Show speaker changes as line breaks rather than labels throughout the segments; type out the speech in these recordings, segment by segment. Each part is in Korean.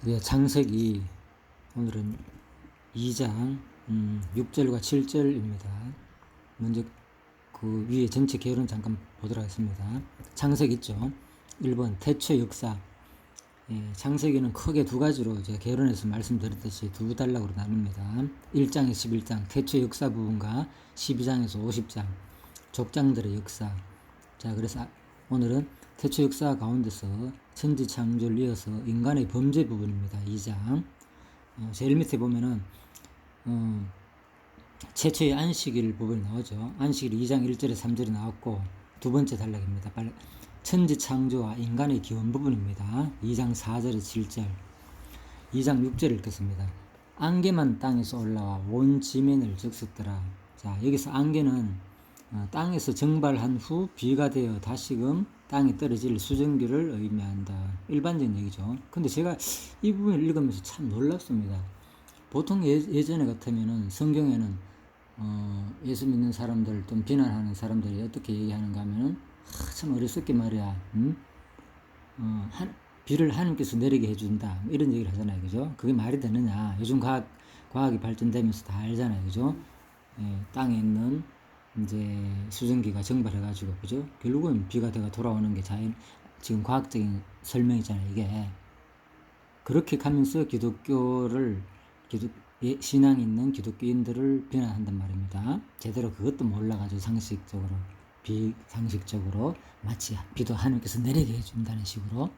예, 창세기 오늘은 2장 6절과 7절입니다. 먼저 그 위에 전체 개요는 잠깐 보도록 하겠습니다. 창세기 있죠. 1번 태초의 역사. 예, 창세기는 크게 두 가지로 제가 개요론에서 말씀드렸듯이 두 단락으로 나눕니다. 1장에서 11장 태초의 역사 부분과 12장에서 50장 족장들의 역사. 자, 그래서 오늘은 태초 역사 가운데서 천지 창조를 이어서 인간의 범죄 부분입니다. 2장. 제일 밑에 보면은 최초의 안식일 부분이 나오죠. 안식일 2장 1절에 3절이 나왔고 두 번째 단락입니다. 천지 창조와 인간의 기원 부분입니다. 2장 4절에 7절. 2장 6절을 읽겠습니다. 안개만 땅에서 올라와 온 지면을 적셨더라. 자, 여기서 안개는 땅에서 증발한 후 비가 되어 다시금 땅에 떨어질 수증기를 의미한다. 일반적인 얘기죠. 근데 제가 이 부분을 읽으면서 참 놀랍습니다. 보통 예전에 같으면은 성경에는 예수 믿는 사람들 좀 비난하는 사람들이 어떻게 얘기하는가 하면은 참 어리석게 말이야. 비를 하나님께서 내리게 해준다. 이런 얘기를 하잖아요. 그죠? 그게 말이 되느냐. 요즘 과학이 발전되면서 다 알잖아요. 그죠? 예, 땅에 있는 이제 수증기가 증발해가지고, 그죠? 결국은 비가 되가 돌아오는 게 지금 과학적인 설명이잖아요, 이게. 그렇게 가면서 신앙 있는 기독교인들을 비난한단 말입니다. 제대로 그것도 몰라가지고 비상식적으로 마치 비도 하나님께서 내리게 해준다는 식으로.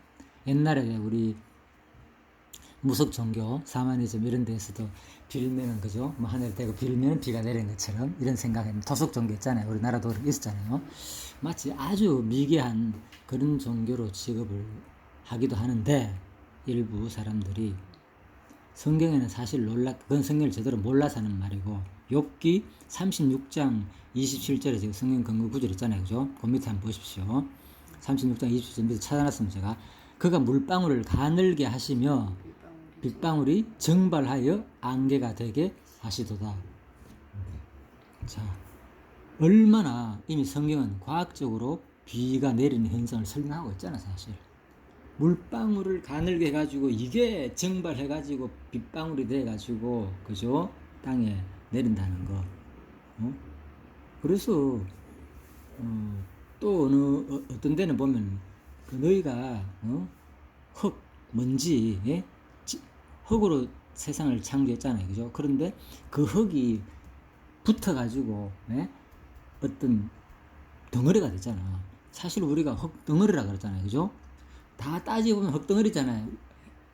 옛날에 우리 무속 종교, 사마니즘 이런 데에서도 빌면은, 그죠? 뭐 하늘 대고 빌면은 비가 내리는 것처럼 이런 생각에 토속 종교 있잖아요. 우리나라도 있었잖아요. 마치 아주 미개한 그런 종교로 취급을 하기도 하는데 일부 사람들이 성경에는 사실 그건 성경을 제대로 몰라서 하는 말이고, 욥기 36장 27절에 지금 성경 근거 구절 있잖아요. 그죠? 그 밑에 한번 보십시오. 36장 27절 밑에 찾아놨으면 제가 그가 물방울을 가늘게 하시며 빗방울이 증발하여 안개가 되게 하시도다. 자, 얼마나 이미 성경은 과학적으로 비가 내리는 현상을 설명하고 있잖아, 사실. 물방울을 가늘게 해가지고 이게 증발해가지고 빗방울이 돼가지고, 그죠? 땅에 내린다는 거. 그래서 또 어떤 데는 보면 너희가 흙, 먼지, 예? 흙으로 세상을 창조했잖아요. 그죠? 그런데 그 흙이 붙어가지고, 예? 어떤 덩어리가 됐잖아. 사실 우리가 흙 덩어리라 그러잖아요. 그죠? 다 따지고 보면 흙 덩어리잖아요.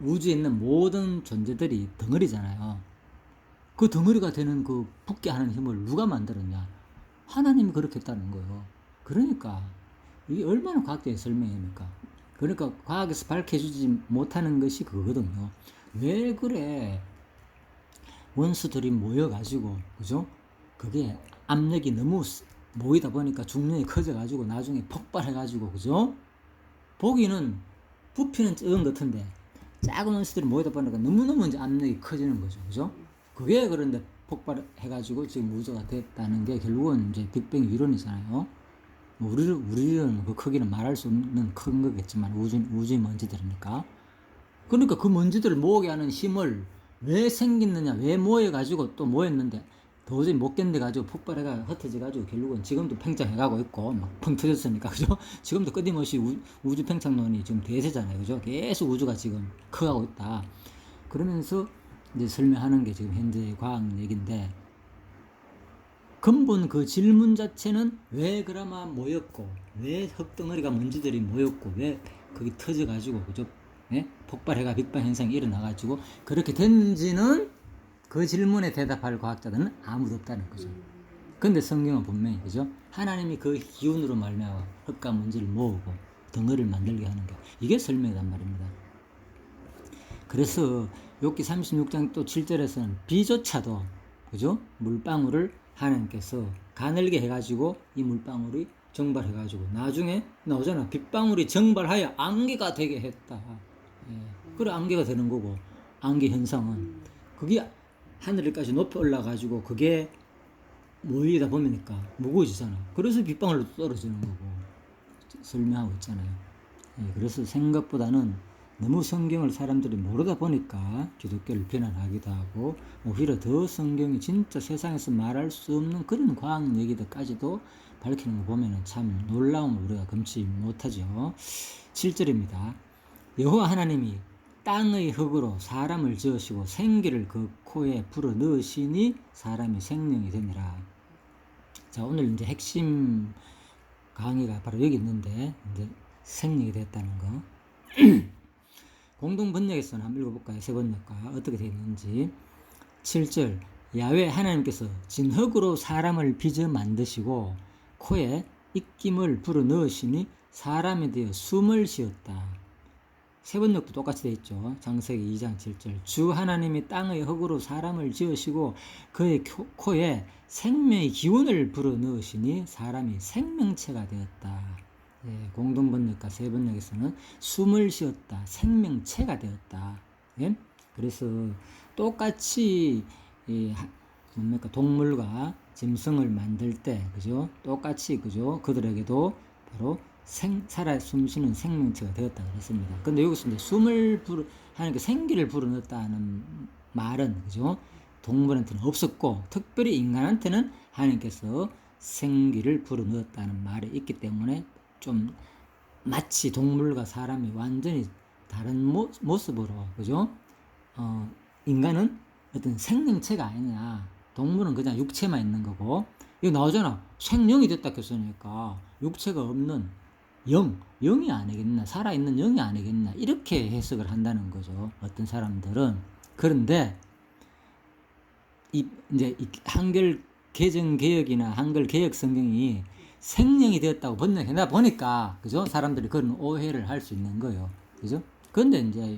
우주에 있는 모든 존재들이 덩어리잖아요. 그 덩어리가 되는 그 붙게 하는 힘을 누가 만들었냐? 하나님이 그렇게 했다는 거예요. 그러니까 이게 얼마나 과학적인 설명입니까? 그러니까 과학에서 밝혀주지 못하는 것이 그거거든요. 왜 그래? 원수들이 모여가지고, 그죠? 그게 압력이 너무 모이다 보니까 중력이 커져가지고 나중에 폭발해가지고, 그죠? 보기는 부피는 적은 것 같은데 작은 원수들이 모이다 보니까 너무너무 이제 압력이 커지는 거죠. 그죠? 그게 그런데 폭발해가지고 지금 우주가 됐다는 게 결국은 이제 빅뱅 이론이잖아요. 우리는 그 크기는 말할 수 없는 큰 거겠지만 우주의 먼지들이니까. 그러니까 그 먼지들을 모으게 하는 힘을 왜 생겼느냐, 왜 모여가지고 또 모였는데 도저히 못 견뎌가지고 폭발해가 흩어져가지고 결국은 지금도 팽창해가고 있고 막 펑 터졌으니까, 그죠? 지금도 끊임없이 우주 팽창론이 지금 대세잖아요. 그죠? 계속 우주가 지금 커가고 있다. 그러면서 이제 설명하는 게 지금 현재의 과학 얘기인데, 근본 그 질문 자체는 왜 그나마 모였고, 왜 흙덩어리가 먼지들이 모였고, 왜 거기 터져가지고, 그죠? 네? 폭발해가 빅방 현상이 일어나가지고 그렇게 된지는 그 질문에 대답할 과학자들은 아무도 없다는 거죠. 근데 성경은 분명히, 그죠? 하나님이 그 기운으로 말미암아 흙과 먼지를 모으고 덩어리를 만들게 하는 게 이게 설명이란 말입니다. 그래서 욥기 36장 또 7절에서는 비조차도, 그죠? 물방울을 하나님께서 가늘게 해가지고 이 물방울이 증발해가지고 나중에 나오잖아. 빗방울이 증발하여 안개가 되게 했다. 예. 그래, 안개가 되는 거고, 안개 현상은 그게 하늘까지 높이 올라가지고 그게 모이다 보니까 무거워지잖아. 그래서 빗방울로 떨어지는 거고 설명하고 있잖아요. 예. 그래서 생각보다는 너무 성경을 사람들이 모르다 보니까 기독교를 비난하기도 하고, 오히려 더 성경이 진짜 세상에서 말할 수 없는 그런 과학 얘기들까지도 밝히는 거 보면 참 놀라움을 우리가 금치 못하죠. 7절입니다. 여호와 하나님이 땅의 흙으로 사람을 지으시고 생기를 그 코에 불어 넣으시니 사람이 생명이 되니라. 자, 오늘 이제 핵심 강의가 바로 여기 있는데, 이제 생명이 됐다는 거. 공동 번역에서는 한번 읽어볼까요? 세 번역과 어떻게 되어 있는지. 7절. 야훼 하나님께서 진흙으로 사람을 빚어 만드시고 코에 입김을 불어 넣으시니 사람이 되어 숨을 쉬었다. 세 번역도 똑같이 되어 있죠. 창세기 2장 7절. 주 하나님이 땅의 흙으로 사람을 지으시고 그의 코에 생명의 기운을 불어 넣으시니 사람이 생명체가 되었다. 예, 공동번역과 세 번역에서는 숨을 쉬었다, 생명체가 되었다. 예? 그래서 똑같이 뭡니까, 동물과 짐승을 만들 때, 그죠? 똑같이, 그죠? 그들에게도 바로 살아 숨쉬는 생명체가 되었다 그랬습니다. 근데 여기서 이제 하나님께 생기를 불어넣었다는 말은, 그죠? 동물한테는 없었고, 특별히 인간한테는 하나님께서 생기를 불어넣었다는 말이 있기 때문에 좀 마치 동물과 사람이 완전히 다른 모습으로, 그죠? 인간은 어떤 생명체가 아니냐. 동물은 그냥 육체만 있는 거고, 이거 나오잖아. 생명이 됐다 했으니까 육체가 없는 영이 아니겠나, 살아있는 영이 아니겠나, 이렇게 해석을 한다는 거죠. 어떤 사람들은. 그런데 이제 한글 개정 개혁이나 한글 개혁 성경이 생명이 되었다고 번역해다 보니까, 그죠? 사람들이 그런 오해를 할 수 있는 거예요. 그죠? 그런데 이제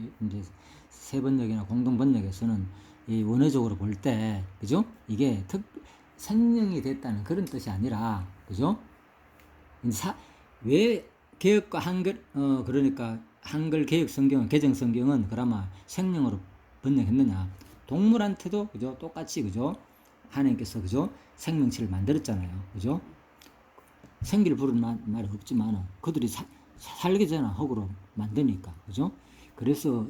세 번역이나 공동 번역에서는 이 원어적으로 볼 때, 그죠? 이게 생명이 됐다는 그런 뜻이 아니라, 그죠? 왜 개혁과 한글, 그러니까 한글 개혁 성경은, 개정 성경은 그나마 생명으로 번역했느냐? 동물한테도, 그죠? 똑같이, 그죠? 하나님께서, 그죠? 생명체를 만들었잖아요. 그죠? 생기를 부르는 말이 없지만 그들이 살게 되잖아. 흙으로 만드니까. 그죠? 그래서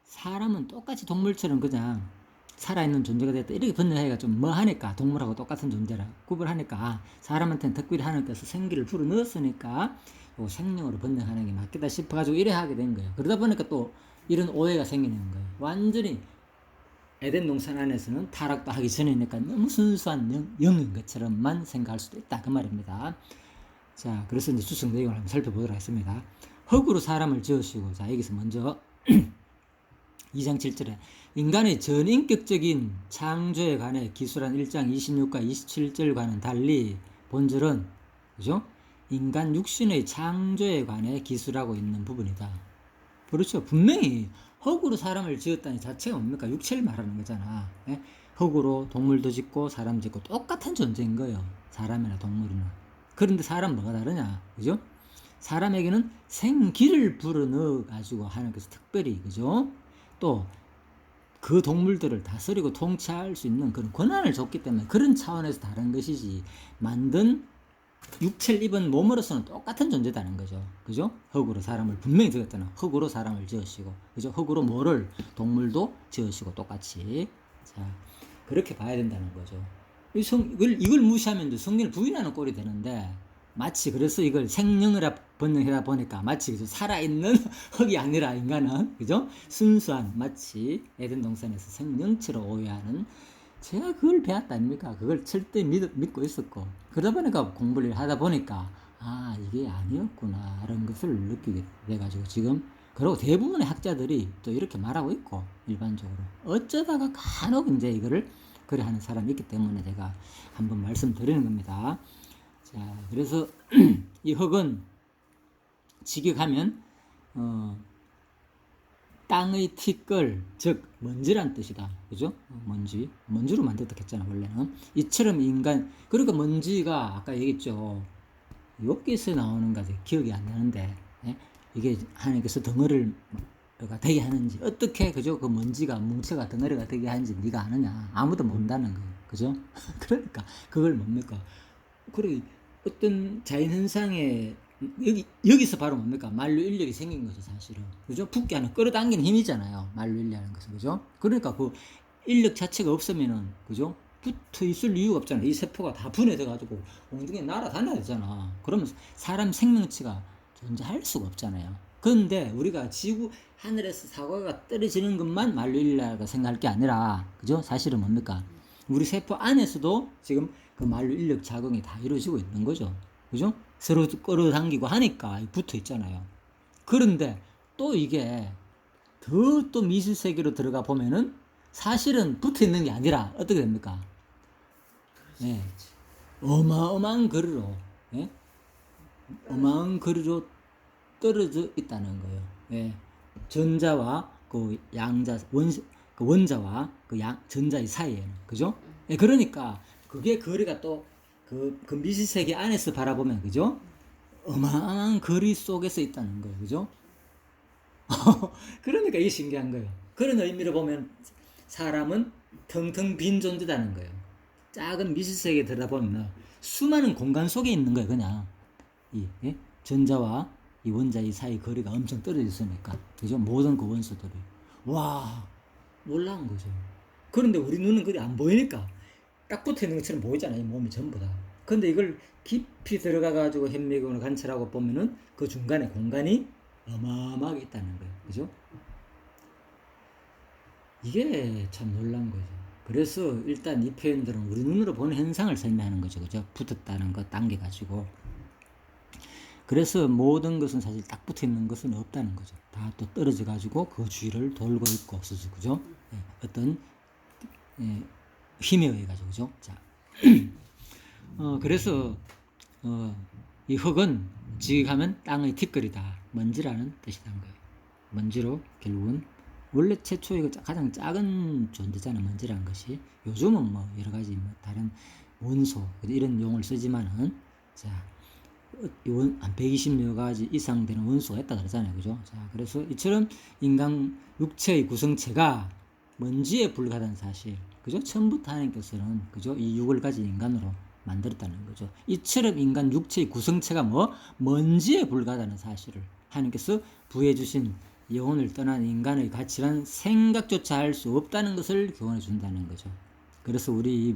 사람은 똑같이 동물처럼 그냥 살아있는 존재가 됐다, 이렇게 번역하기가 좀 뭐하니까, 동물하고 똑같은 존재라 구분하니까 사람한테는 특별히 하나님께서 생기를 불어 넣었으니까 생명으로 번역하는 게 맞겠다 싶어가지고 이래 하게 된 거예요. 그러다 보니까 또 이런 오해가 생기는 거예요. 완전히 에덴 동산 안에서는 타락도 하기 전이니까 너무 순수한 영인 것처럼만 생각할 수도 있다, 그 말입니다. 자, 그래서 이제 주석 내용을 한번 살펴보도록 하겠습니다. 흙으로 사람을 지으시고, 자, 여기서 먼저 2장 7절에 인간의 전인격적인 창조에 관해 기술한 1장 26과 27절과는 달리 본절은, 그죠? 인간 육신의 창조에 관해 기술하고 있는 부분이다. 그렇죠. 분명히 흙으로 사람을 지었다는 자체가 뭡니까? 육체를 말하는 거잖아. 예? 흙으로 동물도 짓고 사람 짓고 똑같은 존재인 거예요. 사람이나 동물이나. 그런데 사람 뭐가 다르냐? 그죠? 사람에게는 생기를 불어넣어 가지고 하나님께서 특별히, 그죠? 또 그 동물들을 다스리고 통치할 수 있는 그런 권한을 줬기 때문에 그런 차원에서 다른 것이지, 만든 육체를 입은 몸으로서는 똑같은 존재다는 거죠. 그죠? 흙으로 사람을 분명히 지었잖아. 흙으로 사람을 지으시고, 그죠? 흙으로 뭐를, 동물도 지으시고 똑같이. 자, 그렇게 봐야 된다는 거죠. 이걸 무시하면 성경을 부인하는 꼴이 되는데, 마치 그래서 이걸 생명을 번역하다 보니까 마치 살아있는 흙이 아니라 인간은, 그죠? 순수한, 마치 에덴 동산에서 생명체로 오해하는, 제가 그걸 배웠다 아닙니까? 그걸 절대 믿고 있었고, 그러다 보니까 공부를 하다 보니까 이게 아니었구나 라는 것을 느끼게 돼가지고 지금, 그리고 대부분의 학자들이 또 이렇게 말하고 있고, 일반적으로 어쩌다가 간혹 이제 이거를 그래 하는 사람이 있기 때문에 제가 한번 말씀드리는 겁니다. 자, 그래서 이 흙은 직역하면 땅의 티끌, 즉 먼지란 뜻이다. 그죠? 먼지로 만들었다 했잖아, 원래는. 이처럼 인간, 그러니까 먼지가 아까 얘기했죠. 여기서 나오는가 기억이 안 나는데, 예? 이게 하나님께서 덩어리가 되게 하는지, 어떻게, 그죠? 그 먼지가, 뭉쳐가 덩어리가 되게 하는지 네가 아느냐? 아무도 모른다는 거, 그죠? 그러니까 그걸 뭡니까? 그래, 어떤 자연현상에 여기서 바로 뭡니까? 만류 인력이 생긴 거죠, 사실은. 그죠? 붓기 하나 끌어당기는 힘이잖아요. 만류 인력이라는 것은. 그죠? 그러니까 그 인력 자체가 없으면은, 그죠? 붙어 있을 이유가 없잖아요. 이 세포가 다 분해돼가지고 엉덩이에 날아다녀야 되잖아. 그러면 사람 생명체가 존재할 수가 없잖아요. 그런데 우리가 지구 하늘에서 사과가 떨어지는 것만 만류 인력이라고 생각할 게 아니라, 그죠? 사실은 뭡니까? 우리 세포 안에서도 지금 그 만류 인력 작용이 다 이루어지고 있는 거죠. 그죠? 서로 끌어당기고 하니까 붙어 있잖아요. 그런데 또 이게 더 또 미술 세계로 들어가 보면은 사실은 붙어 있는 게 아니라 어떻게 됩니까? 예. 어마어마한 거리로, 예? 어마어마한 거리로 떨어져 있다는 거예요. 예. 전자와 그 양자 그 원자와 그 전자의 사이에는, 그죠? 예, 그러니까 그게 거리가 또 그 미시 세계 안에서 바라보면, 그죠? 어마어마한 거리 속에서 있다는 거예요, 그죠? 그러니까 이게 신기한 거예요. 그런 의미로 보면 사람은 텅텅 빈 존재다는 거예요. 작은 미시 세계에 들여다보면 수많은 공간 속에 있는 거예요, 그냥. 예? 전자와 이 원자의 사이 거리가 엄청 떨어져 있으니까, 그죠? 모든 그 원소들이. 와, 놀라운 거죠. 그런데 우리 눈은 그게 안 보이니까 딱 붙어 있는 것처럼 보이잖아요, 몸이 전부 다. 근데 이걸 깊이 들어가가지고 현미경으로 관찰하고 보면은 그 중간에 공간이 어마어마하게 있다는 거예요, 그죠? 이게 참 놀란 거죠. 그래서 일단 이 표현들은 우리 눈으로 보는 현상을 설명하는 거죠, 그죠? 붙었다는 거 당겨가지고. 그래서 모든 것은 사실 딱 붙어 있는 것은 없다는 거죠. 다 또 떨어져 가지고 그 주위를 돌고 있고 없어서, 그죠? 예, 어떤 힘에 의해 가지고, 그죠? 자, 그래서 이 흙은 지극하면 땅의 뒷거리다, 먼지라는 뜻이란 거예요. 먼지로 결국은 원래 최초 이거 가장 작은 존재잖아, 먼지라는 것이. 요즘은 뭐 여러 가지 뭐 다른 원소 이런 용어를 쓰지만은, 자, 한 120여 가지 이상 되는 원소가 있다 그러잖아요, 그죠? 자, 그래서 이처럼 인간 육체의 구성체가 먼지에 불과하다는 사실, 그죠? 처음부터 하나님께서는, 그죠? 이 육을 가진 인간으로 만들었다는 거죠. 이처럼 인간 육체의 구성체가 먼지에 불과하다는 사실을 하나님께서 부해 주신 영혼을 떠난 인간의 가치란 생각조차 할 수 없다는 것을 교훈해 준다는 거죠. 그래서 우리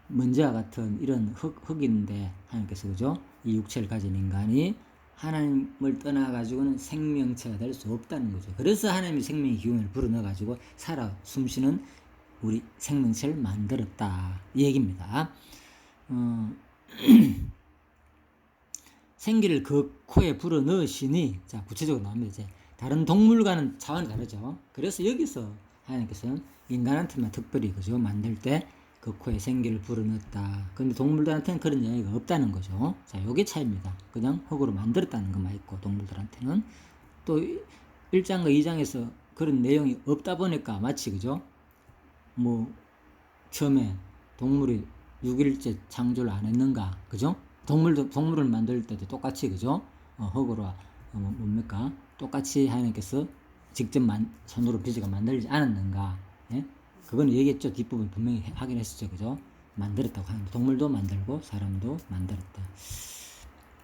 먼지와 같은 이런 흙인데 하나님께서, 그죠? 이 육체를 가진 인간이 하나님을 떠나가지고는 생명체가 될 수 없다는 거죠. 그래서 하나님이 생명의 기운을 불어넣어가지고 살아 숨쉬는 우리 생명체를 만들었다, 이 얘기입니다. 생기를 그 코에 불어넣으시니, 자, 구체적으로 나옵니다. 이제 다른 동물과는 차원이 다르죠. 그래서 여기서 하나님께서는 인간한테만 특별히, 그죠? 만들 때 그 코에 생기를 불어넣었다. 근데 동물들한테는 그런 이야기가 없다는 거죠. 자, 요게 차이입니다. 그냥 흙으로 만들었다는 것만 있고, 동물들한테는 또 1장과 2장에서 그런 내용이 없다 보니까 마치, 그죠? 뭐 처음에 동물이 6일째 창조를 안 했는가, 그죠? 동물을 만들 때도 똑같이, 그죠? 흙으로 뭡니까? 똑같이 하나님께서 직접 손으로 빚어가 만들지 않았는가? 예? 그건 얘기했죠. 뒷부분 분명히 하긴 했었죠, 그죠? 만들었다고 하는, 동물도 만들고 사람도 만들었다.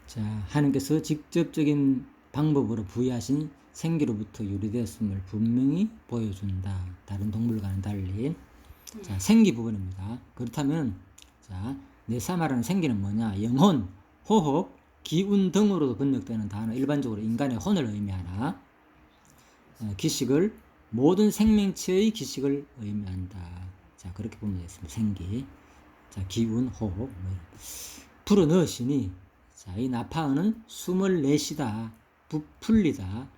자, 하나님께서 직접적인 방법으로 부여하신 생기로부터 유래되었음을 분명히 보여준다. 다른 동물과는 달리. 자, 생기 부분입니다. 그렇다면, 자, 내사 말하는 생기는 뭐냐? 영혼, 호흡, 기운 등으로도 번역되는 단어, 일반적으로 인간의 혼을 의미하나, 기식을, 모든 생명체의 기식을 의미한다. 자, 그렇게 보면 되겠습니다. 생기. 자, 기운, 호흡. 불어넣으시니, 자, 이 나파어는 숨을 내쉬다, 부풀리다,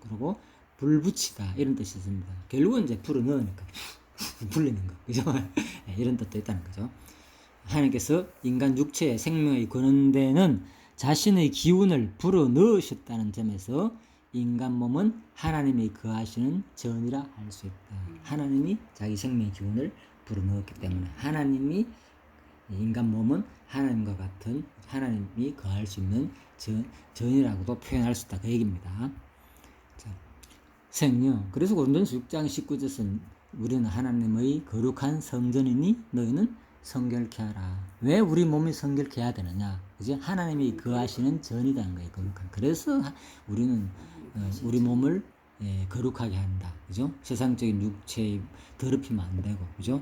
그리고 불붙이다, 이런 뜻이 있습니다. 결국은 이제 불어넣으니까 불리는 거, 그죠? 이런 뜻도 있다는 거죠. 하나님께서 인간 육체의 생명의 근원되는 자신의 기운을 불어넣으셨다는 점에서 인간 몸은 하나님이 거하시는 전이라 할 수 있다. 하나님이 자기 생명의 기운을 불어넣었기 때문에 하나님이, 인간 몸은 하나님과 같은, 하나님이 거할 수 있는 전이라고도 표현할 수 있다, 그 얘기입니다. 자, 생명. 그래서 고린도전서 6장 19절은 우리는 하나님의 거룩한 성전이니 너희는 성결케 하라. 왜 우리 몸이 성결케 해야 되느냐? 그죠? 하나님이 거하시는 전이라는 거예요. 거룩한. 그래서 우리는 우리 몸을 거룩하게 한다. 그죠? 세상적인 육체의 더럽히면 안 되고, 그죠?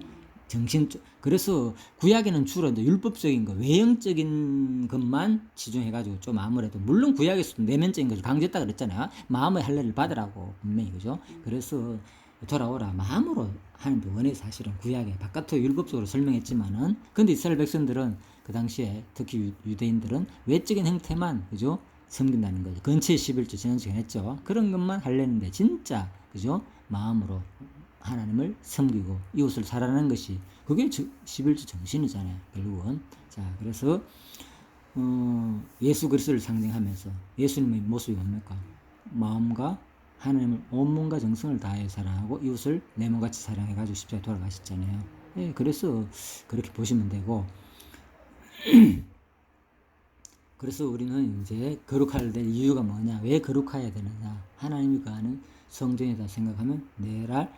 그래서 구약에는 주로 이제 율법적인 거, 외형적인 것만 치중해가지고 좀 아무래도, 물론 구약에서도 내면적인 것을 강조했다 그랬잖아요. 마음의 할례를 받으라고, 분명히, 그죠? 그래서 돌아오라. 마음으로 하는 원의 사실은 구약에 바깥으로 율법적으로 설명했지만은, 근데 이스라엘 백성들은 그 당시에 특히 유대인들은 외적인 형태만, 그죠? 섬긴다는 거죠. 근처의 11조 지난주에 했죠. 그런 것만 하려는데 진짜, 그죠? 마음으로 하나님을 섬기고 이웃을 사랑하는 것이 그게 11조 정신이잖아요. 결국은. 자, 그래서 예수 그리스도를 상징하면서 예수님의 모습이 뭡니까? 마음과 하나님을 온몸과 정성을 다해 사랑하고 이웃을 내 몸같이 사랑해가지고 십자가에 돌아가셨잖아요. 예, 그래서 그렇게 보시면 되고, 그래서 우리는 이제 거룩해야 될 이유가 뭐냐? 왜 거룩해야 되느냐? 하나님이 거하는 성전이다 생각하면 내랄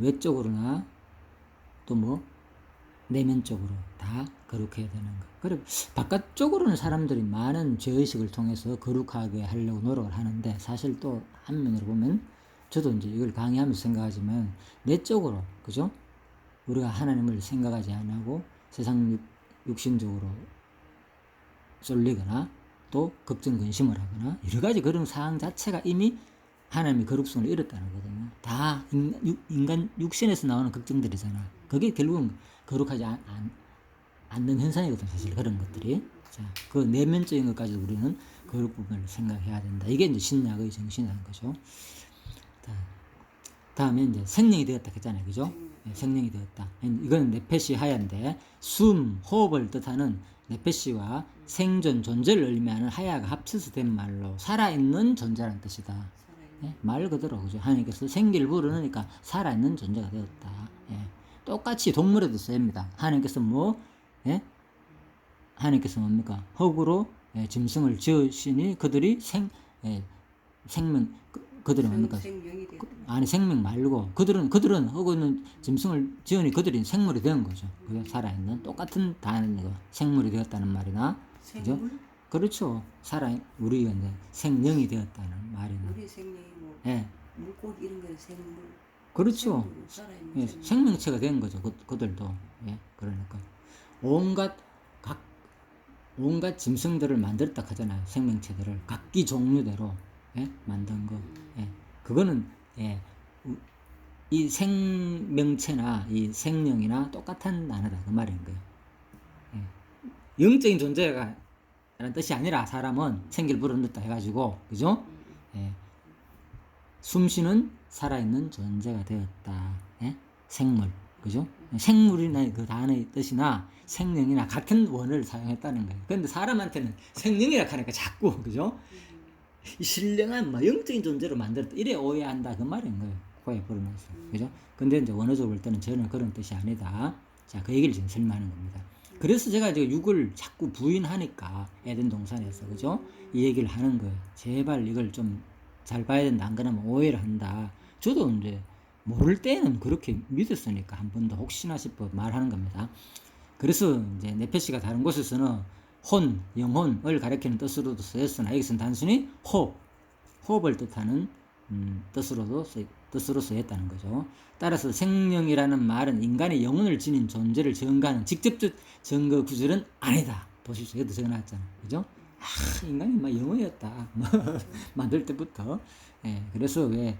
외적으로나 또 뭐 내면적으로 다 거룩해야 되는 거. 그래 바깥쪽으로는 사람들이 많은 죄의식을 통해서 거룩하게 하려고 노력을 하는데, 사실 또 한면으로 보면 저도 이제 이걸 강의하면서 생각하지만 내적으로, 그죠? 우리가 하나님을 생각하지 않고 세상 육신적으로 쏠리거나 또 걱정 근심을 하거나 여러 가지 그런 상황 자체가 이미 하나님의 거룩성을 잃었다는 거거든요. 다 인간 육신에서 나오는 걱정들이잖아. 그게 결국은 거룩하지 않는 현상이거든, 사실 그런 것들이. 자, 그 내면적인 것까지도 우리는 거룩 부분을 생각해야 된다. 이게 이제 신약의 정신이라는 거죠. 자, 다음에 이제 생명이 되었다 했잖아요, 그죠? 네, 생명이 되었다. 이건 네페시 하야인데, 숨, 호흡을 뜻하는 네페시와 생존, 존재를 의미하는 하야가 합쳐서 된 말로 살아있는 존재라는 뜻이다. 예, 말 그대로, 그죠? 하나님께서 생기를 불어넣으니까 살아있는 존재가 되었다. 예. 똑같이 동물에도 쓰입니다. 하나님께서 예? 하나님께서 뭡니까? 흙으로 짐승을 지으시니 그들이 생명, 그들이 뭡니까? 아니, 생명 말고, 그들은 흙은 짐승을 지으니 그들이 생물이 된 거죠. 그죠? 살아있는, 똑같은 단어가 생물이 되었다는 말이나, 그죠? 그렇죠. 우리가 이제 생명이 되었다는 말이나.
우리 생명이 뭐,
예.
물고기 이런 건 생물.
그렇죠. 예, 생명체가 된 거죠. 그들도. 예, 그러니까. 온갖 짐승들을 만들었다 하잖아요. 생명체들을. 각기 종류대로, 예, 만든 거. 예, 그거는, 예, 이 생명체나 이 생명이나 똑같은 단어다. 그 말인 거예요. 예. 영적인 존재가 라는 뜻이 아니라 사람은 생기를 불어넣었다 해가지고, 그죠? 예. 숨쉬는 살아있는 존재가 되었다. 예? 생물, 그죠? 생물이나 그 단어의 뜻이나 생명이나 같은 원어를 사용했다는 거예요. 그런데 사람한테는 생명이라 하니까 자꾸, 그죠? 신령한 영적인 존재로 만들었다, 이래 오해한다, 그 말인 거예요. 코에 불어넣어서, 그죠? 근데 이제 원어적으로 볼 때는 전혀 그런 뜻이 아니다. 자, 그 얘기를 지금 설명하는 겁니다. 그래서 제가 이제 육을 자꾸 부인하니까 에덴 동산에서, 그죠? 이 얘기를 하는 거예요. 제발 이걸 좀 잘 봐야 된다. 안 그러면 오해를 한다. 저도 이제 모를 때는 그렇게 믿었으니까 한 번 더 혹시나 싶어 말하는 겁니다. 그래서 이제 네페시가 다른 곳에서는 영혼을 가리키는 뜻으로도 쓰였으나 여기서는 단순히 호흡을 뜻하는 뜻으로 쓰였다는 거죠. 따라서 생명이라는 말은 인간의 영혼을 지닌 존재를 증거하는 직접적 증거 구절은 아니다. 보십시오. 여기도 적어놨잖아요. 그죠? 인간이 막 영혼이었다. 만들 때부터. 예, 그래서 왜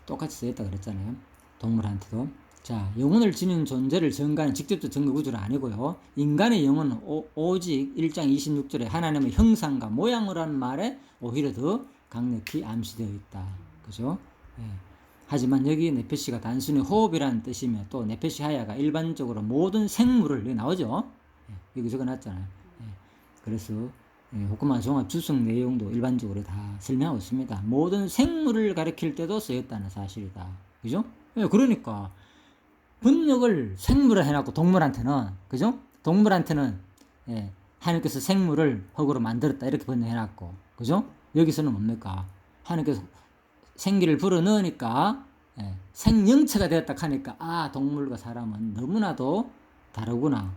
똑같이 쓰였다 그랬잖아요. 동물한테도. 자, 영혼을 지닌 존재를 증거하는 직접적 증거 구절은 아니고요. 인간의 영혼은 오직 1장 26절에 하나님의 형상과 모양을 하는 말에 오히려 더 강력히 암시되어 있다. 그죠? 예. 하지만 여기 네페시가 단순히 호흡이라는 뜻이며 또 네페시 하야가 일반적으로 모든 생물을, 여기 나오죠? 예, 여기 적어놨잖아요. 예. 그래서 호크만 종합 주석 내용도 일반적으로 다 설명하고 있습니다. 모든 생물을 가리킬 때도 쓰였다는 사실이다. 그죠? 예, 그러니까 번역을 생물을 해놨고 동물한테는, 그죠? 동물한테는 하나님께서 생물을 흙으로 만들었다 이렇게 번역해놨고, 그죠? 여기서는 뭡니까? 하나님께서 생기를 불어넣으니까 생명체가 되었다 하니까 동물과 사람은 너무나도 다르구나.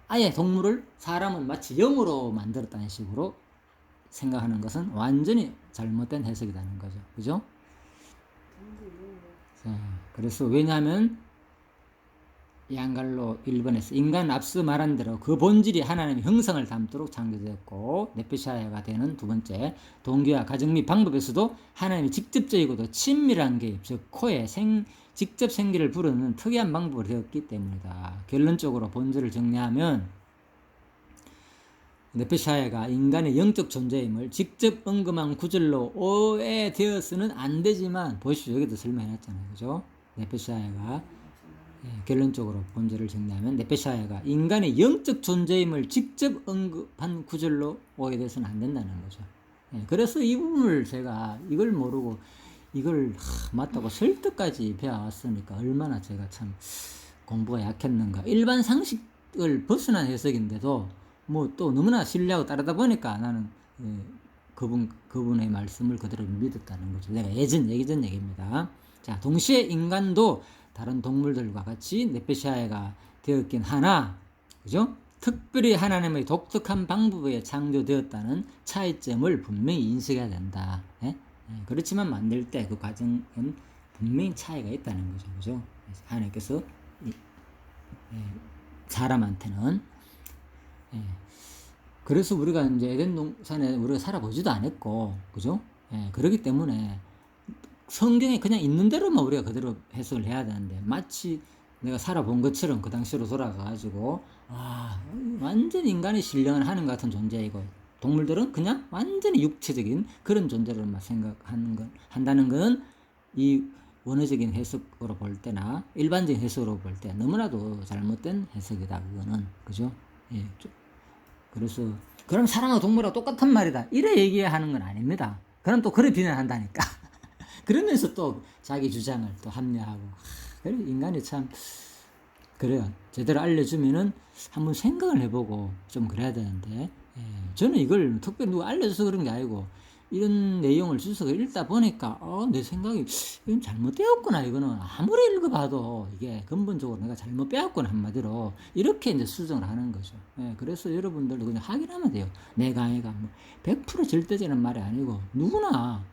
아예 동물을 사람은 마치 영으로 만들었다는 식으로 생각하는 것은 완전히 잘못된 해석이라는 거죠. 그죠? 자, 그래서 왜냐하면 양갈로 1번에서 인간 앞서 말한 대로 그 본질이 하나님의 형상을 담도록 창조되었고 네페샤야가 되는 두 번째 동기와 가정 및 방법에서도 하나님의 직접적이고도 친밀한 개입 즉 코에 직접 생기를 부르는 특이한 방법으로 되었기 때문이다. 결론적으로 본질을 정리하면 네페샤야가 인간의 영적 존재임을 직접 언급한 구절로 오해되어서는 안 되지만 보십시오. 여기도 설명해놨잖아요. 그죠? 네페샤야가 결론적으로 본질을 정리하면 네페샤야가 인간의 영적 존재임을 직접 언급한 구절로 오해돼서는 안 된다는 거죠. 그래서 이 부분을 제가 이걸 모르고 이걸 맞다고 설득까지 배워왔으니까 얼마나 제가 참 공부가 약했는가. 일반 상식을 벗어난 해석인데도 뭐 또 너무나 신뢰하고 따르다 보니까 나는 그분의 말씀을 그대로 믿었다는 거죠. 내가 예전 얘기입니다. 자, 동시에 인간도 다른 동물들과 같이 네페샤야가 되었긴 하나, 그죠? 특별히 하나님의 독특한 방법에 창조되었다는 차이점을 분명히 인식해야 된다. 그렇지만 만들 때 그 과정은 분명히 차이가 있다는 거죠. 그죠? 하나님께서 사람한테는 그래서 우리가 이제 에덴 동산에 우리가 살아보지도 않았고, 그죠? 그렇기 때문에 성경에 그냥 있는 대로만 우리가 그대로 해석을 해야 되는데 마치 내가 살아본 것처럼 그 당시로 돌아가가지고 완전 인간이 신령한 같은 존재이고 동물들은 그냥 완전히 육체적인 그런 존재로만 한다는 건 이 원어적인 해석으로 볼 때나 일반적인 해석으로 볼 때 너무나도 잘못된 해석이다. 그거는 그죠? 그래서 그럼 사람하고 동물하고 똑같은 말이다. 이래 얘기하는 건 아닙니다. 그럼 또 그래 비난한다니까. 그러면서 또 자기 주장을 또 합리화하고. 그래 인간이 참 그래요. 제대로 알려주면은 한번 생각을 해보고 좀 그래야 되는데 저는 이걸 특별히 누가 알려줘서 그런 게 아니고 이런 내용을 주워서 읽다 보니까 내 생각이 이건 잘못되었구나. 이거는 아무리 읽어봐도 이게 근본적으로 내가 잘못 빼왔구나. 한마디로 이렇게 이제 수정을 하는 거죠. 그래서 여러분들도 그냥 확인하면 돼요. 내 강의가 뭐 100% 절대적인 말이 아니고 누구나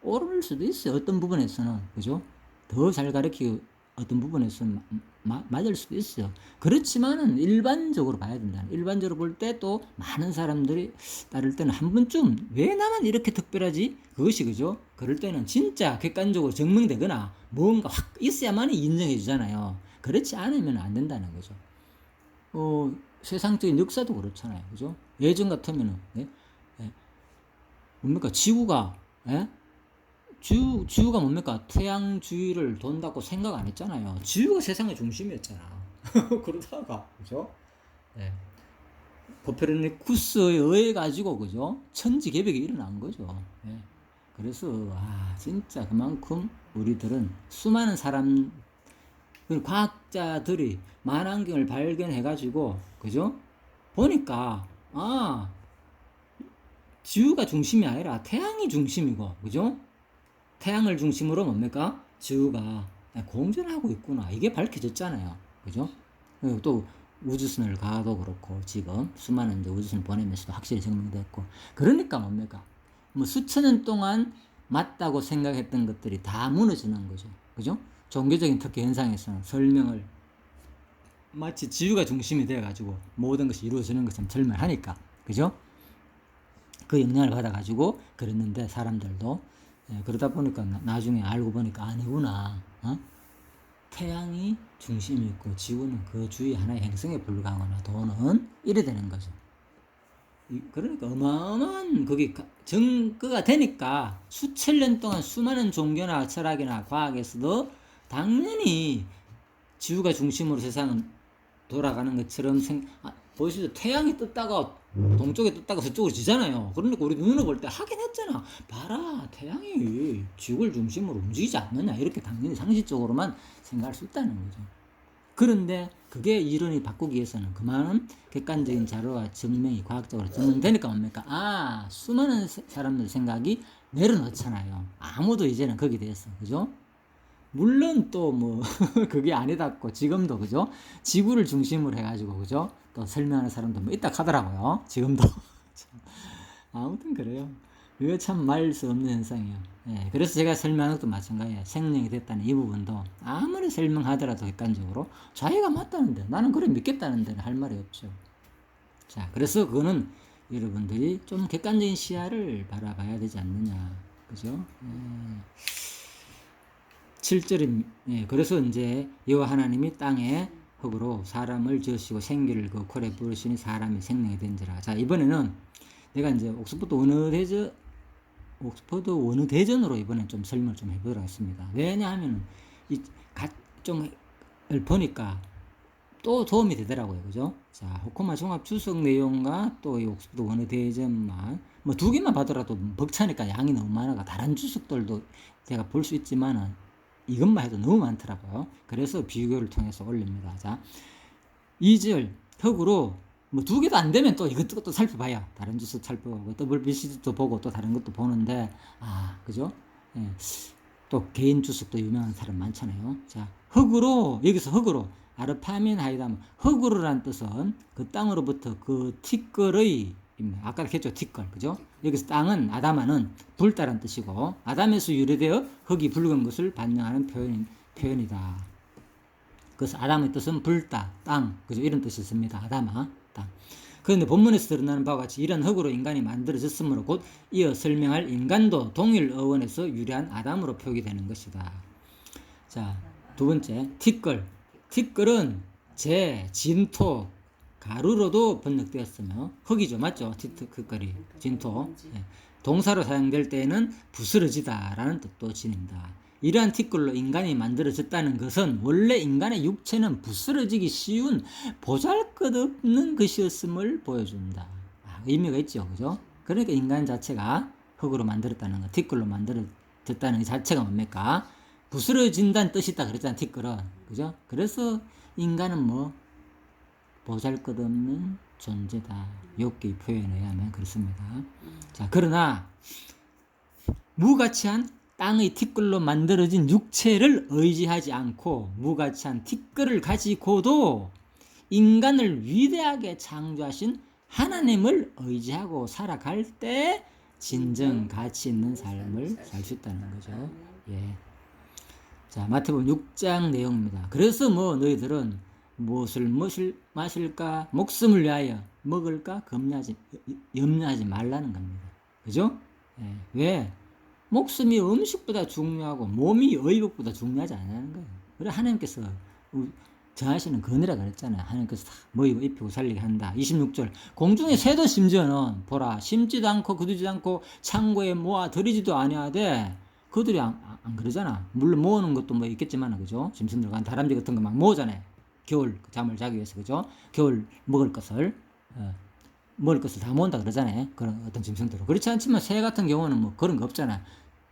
옳을 수도 있어요. 어떤 부분에서는 그죠? 더 잘 가르치고 어떤 부분에서는 맞을 수도 있어요. 그렇지만은 일반적으로 봐야 된다. 일반적으로 볼 때 또 많은 사람들이 따를 때는 한 번쯤 왜 나만 이렇게 특별하지? 그것이 그죠? 그럴 때는 진짜 객관적으로 증명되거나 뭔가 확 있어야만 인정해 주잖아요. 그렇지 않으면 안 된다는 거죠. 세상적인 역사도 그렇잖아요. 그죠? 예전 같으면은 뭡니까? 지구가 지구가 뭡니까? 태양 주위를 돈다고 생각 안 했잖아요. 지구가 세상의 중심이었잖아. 그러다가, 그죠? 코페르니쿠스에 의해 가지고, 그죠? 천지개벽이 일어난 거죠. 그래서, 진짜 그만큼 우리들은 수많은 사람, 과학자들이 만환경을 발견해 가지고, 그죠? 보니까, 지구가 중심이 아니라 태양이 중심이고, 그죠? 태양을 중심으로 뭡니까? 지구가 공전하고 있구나. 이게 밝혀졌잖아요. 그죠? 그리고 또 우주선을 가도 그렇고 지금 수많은 이제 우주선 보내면서도 확실히 증명됐고 그러니까 뭡니까? 뭐 수천 년 동안 맞다고 생각했던 것들이 다 무너지는 거죠. 그죠? 종교적인 특기 현상에서는 설명을 마치 지구가 중심이 되어가지고 모든 것이 이루어지는 것처럼 설명하니까. 그죠? 그 영향을 받아가지고 그랬는데 사람들도 그러다 보니까 나중에 알고 보니까 아니구나. 태양이 중심이 있고 지구는 그 주위 하나의 행성에 불과하거나 도는 이래 되는 거죠. 그러니까 어마어마한 그게 증거가 되니까 수천 년 동안 수많은 종교나 철학이나 과학에서도 당연히 지구가 중심으로 세상은 돌아가는 것처럼 보시죠. 태양이 떴다가 동쪽에 떴다가 서쪽으로 지잖아요. 그러니까 우리 눈으로 볼 때 하긴 했잖아. 봐라, 태양이 지구를 중심으로 움직이지 않느냐. 이렇게 당연히 상식적으로만 생각할 수 있다는 거죠. 그런데 그게 이론이 바꾸기 위해서는 그만한 객관적인 자료와 증명이 과학적으로 증명되니까 뭡니까? 수많은 사람들 생각이 내려놓잖아요. 아무도 이제는 거기에 대해서, 그죠? 물론 또 뭐 그게 아니다고 지금도 그죠? 지구를 중심으로 해가지고 그죠? 또 설명하는 사람도 뭐 있다 하더라고요. 지금도. 아무튼 그래요. 이거 참 말 수 없는 현상이에요. 예, 그래서 제가 설명한 것도 마찬가지예요. 생명이 됐다는 이 부분도 아무리 설명하더라도 객관적으로 자기가 맞다는데 나는 그래 믿겠다는 데는 할 말이 없죠. 자, 그래서 그거는 여러분들이 좀 객관적인 시야를 바라봐야 되지 않느냐. 그죠? 7절임, 예, 그래서 이제 여호와 하나님이 땅에 흙으로 사람을 지으시고 생기를 그 콜에 부르시니 사람이 생명이 된지라. 자, 이번에는 내가 이제 옥스퍼드 원어 대전으로 이번에 좀 설명을 좀 해보도록 하겠습니다. 왜냐하면 좀 보니까 또 도움이 되더라고요. 그죠? 자, 호코마 종합 주석 내용과 또 이 옥스퍼드 원어 대전만 뭐 두 개만 봐더라도 벅차니까 양이 너무 많아가 다른 주석들도 제가 볼 수 있지만은 이것만 해도 너무 많더라고요. 그래서 비교를 통해서 올립니다. 자, 2절 흙으로 뭐 두 개도 안 되면 또 이것도 살펴봐야 다른 주석 살펴보고 WBC도 보고 또 다른 것도 보는데 그죠? 예. 또 개인 주석도 유명한 사람 많잖아요. 자, 흙으로 여기서 흙으로 아르파민 하이담 흙으로란 뜻은 그 땅으로부터 그 티끌의 아까 했죠 티끌 그죠? 여기서 땅은 아담아는 붉다란 뜻이고 아담에서 유래되어 흙이 붉은 것을 반영하는 표현이다. 그래서 아담의 뜻은 붉다 땅 그죠? 이런 뜻이 있습니다. 아담아 땅. 그런데 본문에서 드러나는 바와 같이 이런 흙으로 인간이 만들어졌으므로 곧 이어 설명할 인간도 동일 어원에서 유래한 아담으로 표기되는 것이다. 자, 두 번째 티끌. 티끌은 재, 진토, 가루로도 번역되었으며 흙이죠. 맞죠? 티끌이 진토. 예. 동사로 사용될 때에는 부스러지다라는 뜻도 지닙니다. 이러한 티끌로 인간이 만들어졌다는 것은 원래 인간의 육체는 부스러지기 쉬운 보잘것없는 것이었음을 보여준다. 의미가 있죠. 그죠? 그러니까 인간 자체가 흙으로 만들었다는 거, 티끌로 만들어졌다는 것 자체가 뭡니까? 부스러진다는 뜻이 있다 그랬잖아, 티끌은. 그죠? 그래서 인간은 뭐 보잘것없는 존재다. 욥기 표현에 의하면 그렇습니다. 자, 그러나 무가치한 땅의 티끌로 만들어진 육체를 의지하지 않고 무가치한 티끌을 가지고도 인간을 위대하게 창조하신 하나님을 의지하고 살아갈 때 진정 가치 있는 삶을 살 수 있다는 거죠. 예. 자, 마태복음 6장 내용입니다. 그래서 뭐 너희들은 무엇을 마실까 목숨을 위하여 먹을까 염려하지 말라는 겁니다. 그죠? 예. 왜? 목숨이 음식보다 중요하고 몸이 의복보다 중요하지 않다는 거예요. 그래 하나님께서 정하시는 건이라 그랬잖아요. 하나님께서 다 먹이고 입히고 살리게 한다. 26절 공중의 새도 심지어는 보라 심지도 않고 거두지도 않고 창고에 모아 들이지도 아니하되 그들이 안 그러잖아. 물론 모으는 것도 뭐 있겠지만 그죠? 짐승들과 다람쥐 같은 거 막 모으잖아요. 겨울 잠을 자기 위해서 그죠? 겨울 먹을 것을 다 모은다 그러잖아요. 그런 어떤 짐승들은. 그렇지 않지만 새 같은 경우는 뭐 그런 거 없잖아.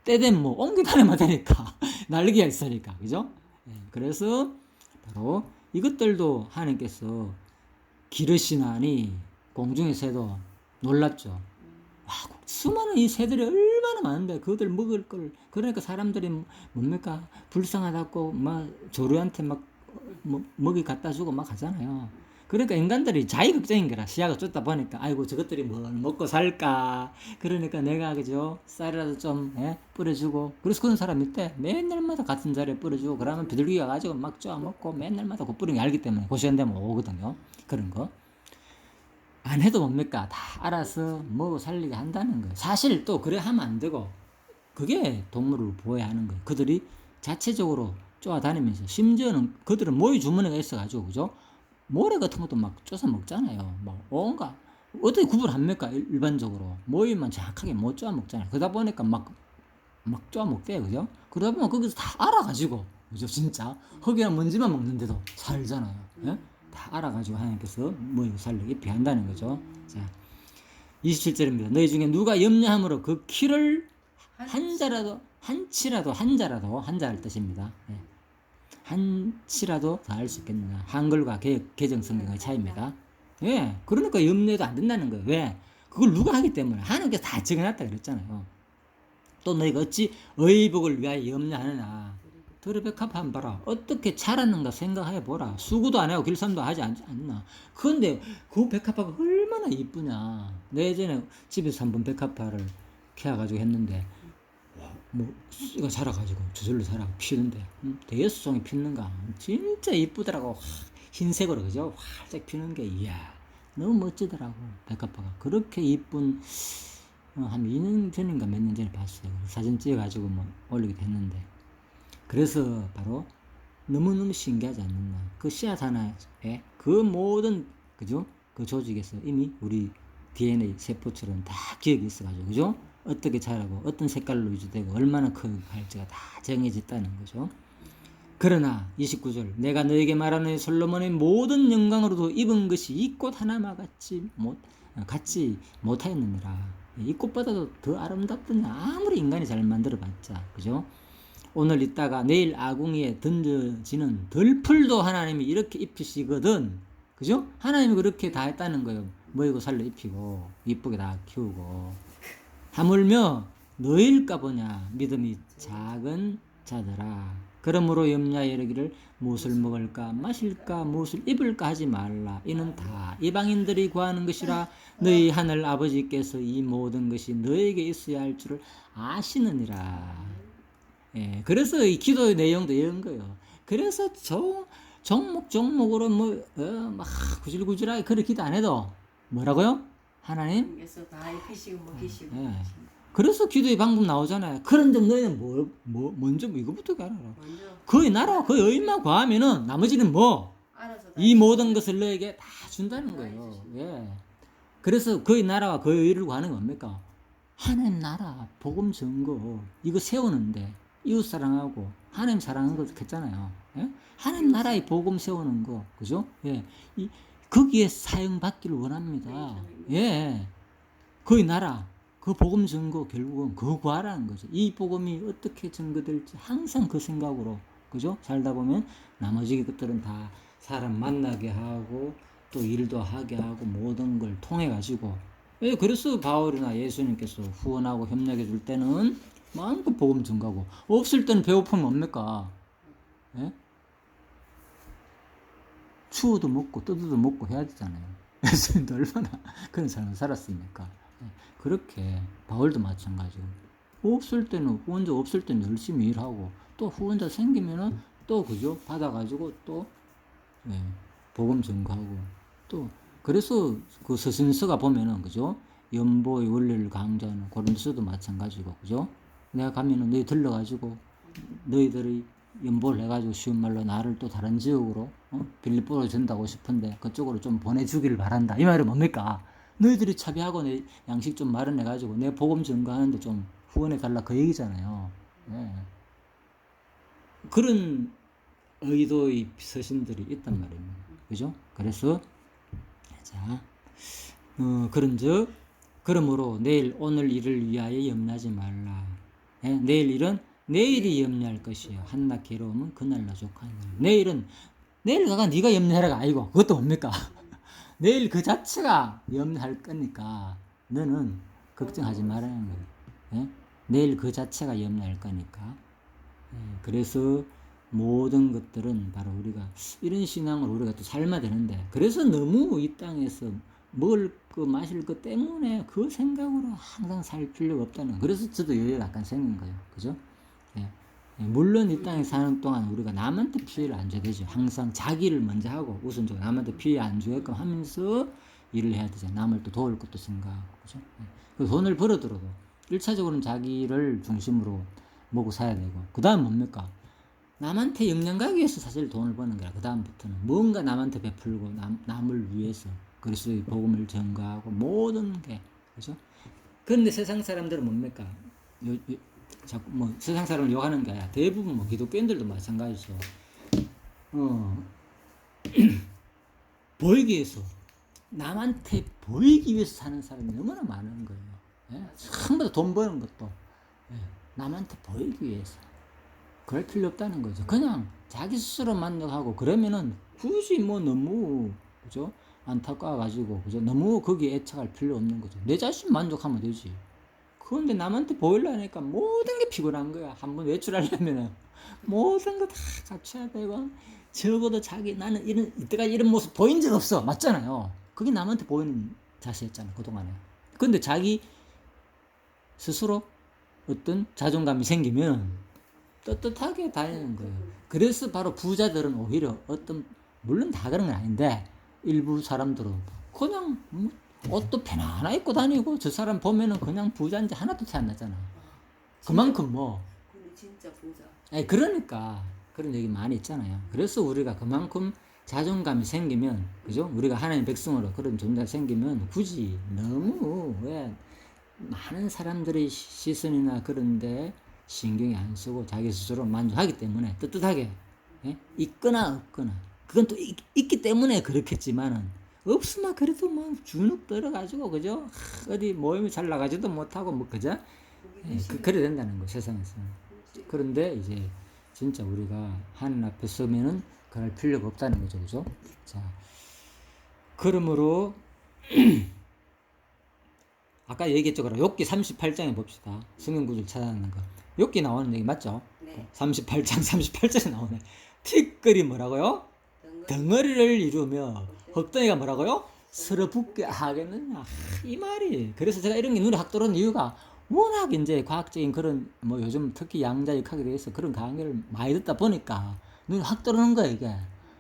때 되면 뭐 옮겨 다니면 되니까. 날개가 있으니까. 그죠? 예, 그래서 바로 이것들도 하나님께서 기르시나니 공중의 새도 놀랍죠. 와, 수많은 이 새들이 얼마나 많은데 그들 먹을 걸 그러니까 사람들이 뭡니까 불쌍하다고 막 조류한테 막 먹이 갖다 주고 막 하잖아요. 그러니까 인간들이 자기극적인 거라 시야가 좁다 보니까 아이고 저것들이 뭘 먹고 살까 그러니까 내가 그죠 쌀이라도 좀 뿌려주고 그래서 그런 사람이 있대 맨날마다 같은 자리에 뿌려주고 그러면 비둘기가 가지고 막 쪼아 먹고 맨날마다 그 뿌리는 게 알기 때문에 그 시간 되면 오거든요. 그런 거 안 해도 뭡니까 다 알아서 먹어 살리게 한다는 거예요. 사실 또 그래 하면 안 되고 그게 동물을 보호해야 하는 거예요. 그들이 자체적으로 쪼아다니면서 심지어는 그들은 모이 주머니가 있어가지고 그죠 모래 같은 것도 막 쪼서 먹잖아요. 막 온갖 어떻게 구분합니까? 일반적으로 모이만 정확하게 못 쪼아 먹잖아요. 그러다 보니까 막 쪼아 먹대요, 그죠? 그러다 보면 거기서 다 알아가지고 그죠? 진짜 흙이나 먼지만 먹는데도 살잖아요. 예? 다 알아가지고 하나님께서 모이고 살리게 비한다는 거죠. 자, 27절입니다. 너희 중에 누가 염려함으로 그 키를 한자라도 한자할 뜻입니다. 예. 한치라도 더할 수 있겠느냐. 한글과 개정 성경의 차이입니다. 예, 그러니까 염려도 안 된다는 거예요. 왜? 그걸 누가 하기 때문에 하나님께서 다 정해놨다 그랬잖아요. 또 너희가 어찌 의복을 위하여 염려하느냐. 들어 백합 한번 봐라. 어떻게 자랐는가 생각해 보라. 수구도 안 하고 길쌈도 하지 않나. 그런데 그 백합화가 얼마나 이쁘냐. 내 예전에 집에서 한번 백합화를 키워가지고 했는데 뭐 이거 자라가지고 저절로 자라고 피는데 대여섯 송이 피는가 진짜 이쁘더라고. 흰색으로 그죠? 활짝 피는 게 이야 너무 멋지더라고. 백합화가 그렇게 이쁜 한 2년 전인가 몇 년 전에 봤어요. 사진 찍어가지고 뭐 올리게 됐는데 그래서 바로 너무너무 신기하지 않느냐. 그 씨앗 하나에 그 모든 그죠? 그 조직에서 이미 우리 DNA 세포처럼 다 기억이 있어가지고 그죠? 어떻게 자라고 어떤 색깔로 유지되고 얼마나 클지가 다 정해졌다는 거죠. 그러나 29절 내가 너에게 말하는 솔로몬의 모든 영광으로도 입은 것이 이 꽃 하나만 같지 못하였느니라. 이 꽃보다도 더 아름답더니 아무리 인간이 잘 만들어봤자 그죠? 오늘 있다가 내일 아궁이에 던져지는 들풀도 하나님이 이렇게 입히시거든. 그죠? 하나님이 그렇게 다 했다는 거예요. 모이고 살려 입히고 이쁘게 다 키우고. 하물며 너일까 보냐 믿음이 작은 자들아. 그러므로 염려하여 이르기를 무엇을 먹을까 마실까 무엇을 입을까 하지 말라. 이는 다 이방인들이 구하는 것이라. 너희 하늘 아버지께서 이 모든 것이 너에게 있어야 할 줄을 아시느니라. 예, 그래서 이 기도의 내용도 이런 거예요. 그래서 종목으로 막 구질구질하게 그렇게 기도 안 해도 뭐라고요? 하나님?
그래서 다 입히시고 먹이시고.
예. 그래서 기도의 방법 나오잖아요. 그런데 너희는 먼저 이거부터 알아라.
먼저
그의 나라와 그의 의만 구하면은 나머지는
알아서 다
이 모든 것을 너에게 다 준다는 거예요. 예. 그래서 그의 나라와 그의 의를 구하는 게 뭡니까? 하나님 나라, 복음 증거 이거 세우는데 이웃 사랑하고 하나님 사랑하는 거 했잖아요. 예? 하나님 나라의 복음 세우는 거, 그죠? 예, 거기에 사용받기를 원합니다. 예, 그의 나라, 그 복음 증거 결국은 그거 구하라는 거죠. 이 복음이 어떻게 증거될지 항상 그 생각으로, 그죠? 살다 보면 나머지 것들은 다 사람 만나게 하고 또 일도 하게 하고 모든 걸 통해 가지고. 예, 그래서 바울이나 예수님께서 후원하고 협력해 줄 때는 마음껏 복음 증가하고 없을 때는 배고프면 뭡니까? 예? 추워도 먹고 뜨도도 먹고 해야 되잖아요. 예수님도 얼마나 그런 삶을 살았습니까? 예, 그렇게 바울도 마찬가지고 없을 때는 후원자 없을 때는 열심히 일하고 또 후원자 생기면은 또 그죠? 받아가지고 또 예, 복음 증가하고 또 그래서 그 서신서가 보면은 그죠? 연보의 원리를 강조하는 고린도서도 마찬가지고 그죠? 내가 가면은 너희 들러가지고 너희들이 연보를 해가지고 쉬운 말로 나를 또 다른 지역으로 빌립보로 전다고 싶은데 그쪽으로 좀 보내주기를 바란다. 이 말은 뭡니까? 너희들이 차비하고 내 양식 좀 마련해가지고 내 복음 증거하는데 좀 후원해달라 그 얘기잖아요. 네. 그런 의도의 서신들이 있단 말입니다. 그죠? 그래서 자 그런즉 그러므로 내일 오늘 일을 위하여 염려하지 말라. 예? 내일 일은 내일이 염려할 것이요 한낱 괴로움은 그날로 족하니라. 내일 가가 네가 염려해라가 아니고 그것도 뭡니까? 내일 그 자체가 염려할 거니까 너는 걱정하지 말라는 거예요. 예? 내일 그 자체가 염려할 거니까. 예, 그래서 모든 것들은 바로 우리가 이런 신앙을 우리가 또 삶아야 되는데 그래서 너무 이 땅에서 먹을 거 마실 거 때문에 그 생각으로 항상 살 필요가 없다는. 그래서 저도 여유가 약간 생긴 거예요. 그죠? 예. 물론 이 땅에 사는 동안 우리가 남한테 피해를 안 줘야 되죠. 항상 자기를 먼저 하고 우선적으로 남한테 피해 안 주게끔 하면서 일을 해야 되죠. 남을 또 도울 것도 생각하고 그죠? 예. 그 돈을 벌어들어도 1차적으로는 자기를 중심으로 먹고 사야 되고 그 다음 뭡니까? 남한테 영향 가기 위해서 사실 돈을 버는 거라. 그 다음부터는 뭔가 남한테 베풀고 남을 위해서 그리스도의 복음을 전가하고 모든 게 그죠? 그런데 세상 사람들은 뭡니까? 자꾸 뭐 세상 사람을 욕하는 게 아니라 대부분 뭐 기독교인들도 마찬가지죠. 보이기 위해서 남한테 보이기 위해서 사는 사람이 너무나 많은 거예요. 예? 전부 다 돈 버는 것도 예. 남한테 보이기 위해서. 그럴 필요 없다는 거죠. 그냥 자기 스스로 만족하고 그러면은 굳이 뭐 너무 그죠? 안타까워 가지고 그죠? 너무 거기에 애착할 필요 없는 거죠. 내 자신 만족하면 되지. 그런데 남한테 보이려니까 모든 게 피곤한 거야. 한번 외출하려면은 모든 거 다 갖춰야 되고, 적어도 나는 이때까지 이런 모습 보인 적 없어. 맞잖아요. 그게 남한테 보이는 자세였잖아, 그동안에. 근데 자기 스스로 어떤 자존감이 생기면 떳떳하게 다니는 거예요. 그래서 바로 부자들은 오히려 물론 다 그런 건 아닌데, 일부 사람들은 그냥 옷도 편안하게 입고 다니고, 저 사람 보면은 그냥 부자인지 하나도 티 안 나잖아. 그만큼
근데 진짜 부자.
그러니까 그런 얘기 많이 있잖아요. 그래서 우리가 그만큼 자존감이 생기면, 그죠? 우리가 하나님의 백성으로 그런 존재가 생기면 굳이 너무 왜 많은 사람들의 시선이나 그런데 신경이 안 쓰고 자기 스스로 만족하기 때문에 떳떳하게 있거나 없거나, 그건 또 있기 때문에 그렇겠지만은, 없으면 그래도 뭐 주눅 들어가지고, 그죠? 어디 모임에 잘 나가지도 못하고 뭐, 그죠? 그래 된다는 거, 세상에서. 그런데 이제 진짜 우리가 하나님 앞에 서면은 그럴 필요가 없다는 거죠, 그죠? 자, 그러므로 아까 얘기했죠. 그럼 욥기 38장에 봅시다. 성경 구절 찾아내는 거. 욥기 나오는 얘기 맞죠?
네.
38장 38절에 나오네. 티끌이 뭐라고요? 덩어리를 이루며 헛덩이가 뭐라고요? 서로 붙게 하겠느냐. 이 말이. 그래서 제가 이런 게 눈에 확 들어오는 이유가, 워낙 이제 과학적인 그런 뭐 요즘 특히 양자역학에 대해서 그런 강의를 많이 듣다 보니까 눈에 확 들어오는 거야, 이게.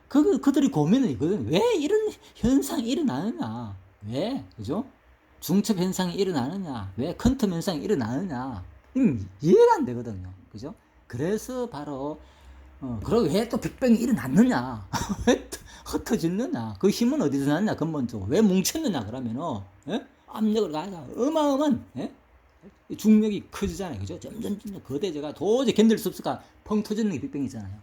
그들이 고민은 이거든. 왜 이런 현상이 일어나느냐. 왜? 그죠? 중첩 현상이 일어나느냐, 왜 퀀텀 현상이 일어나느냐, 이해가 안 되거든요. 그죠? 그래서 바로 그리고 왜 또 빅뱅이 일어났느냐, 왜 흩어졌느냐, 그 힘은 어디서 났냐, 근본적으로 왜 뭉쳤느냐, 그러면은 압력을 가해서 어마어마한 중력이 커지잖아요. 그죠? 점점 거대해져가 도저히 견딜 수 없으니까 펑 터지는 게 빅뱅이잖아요.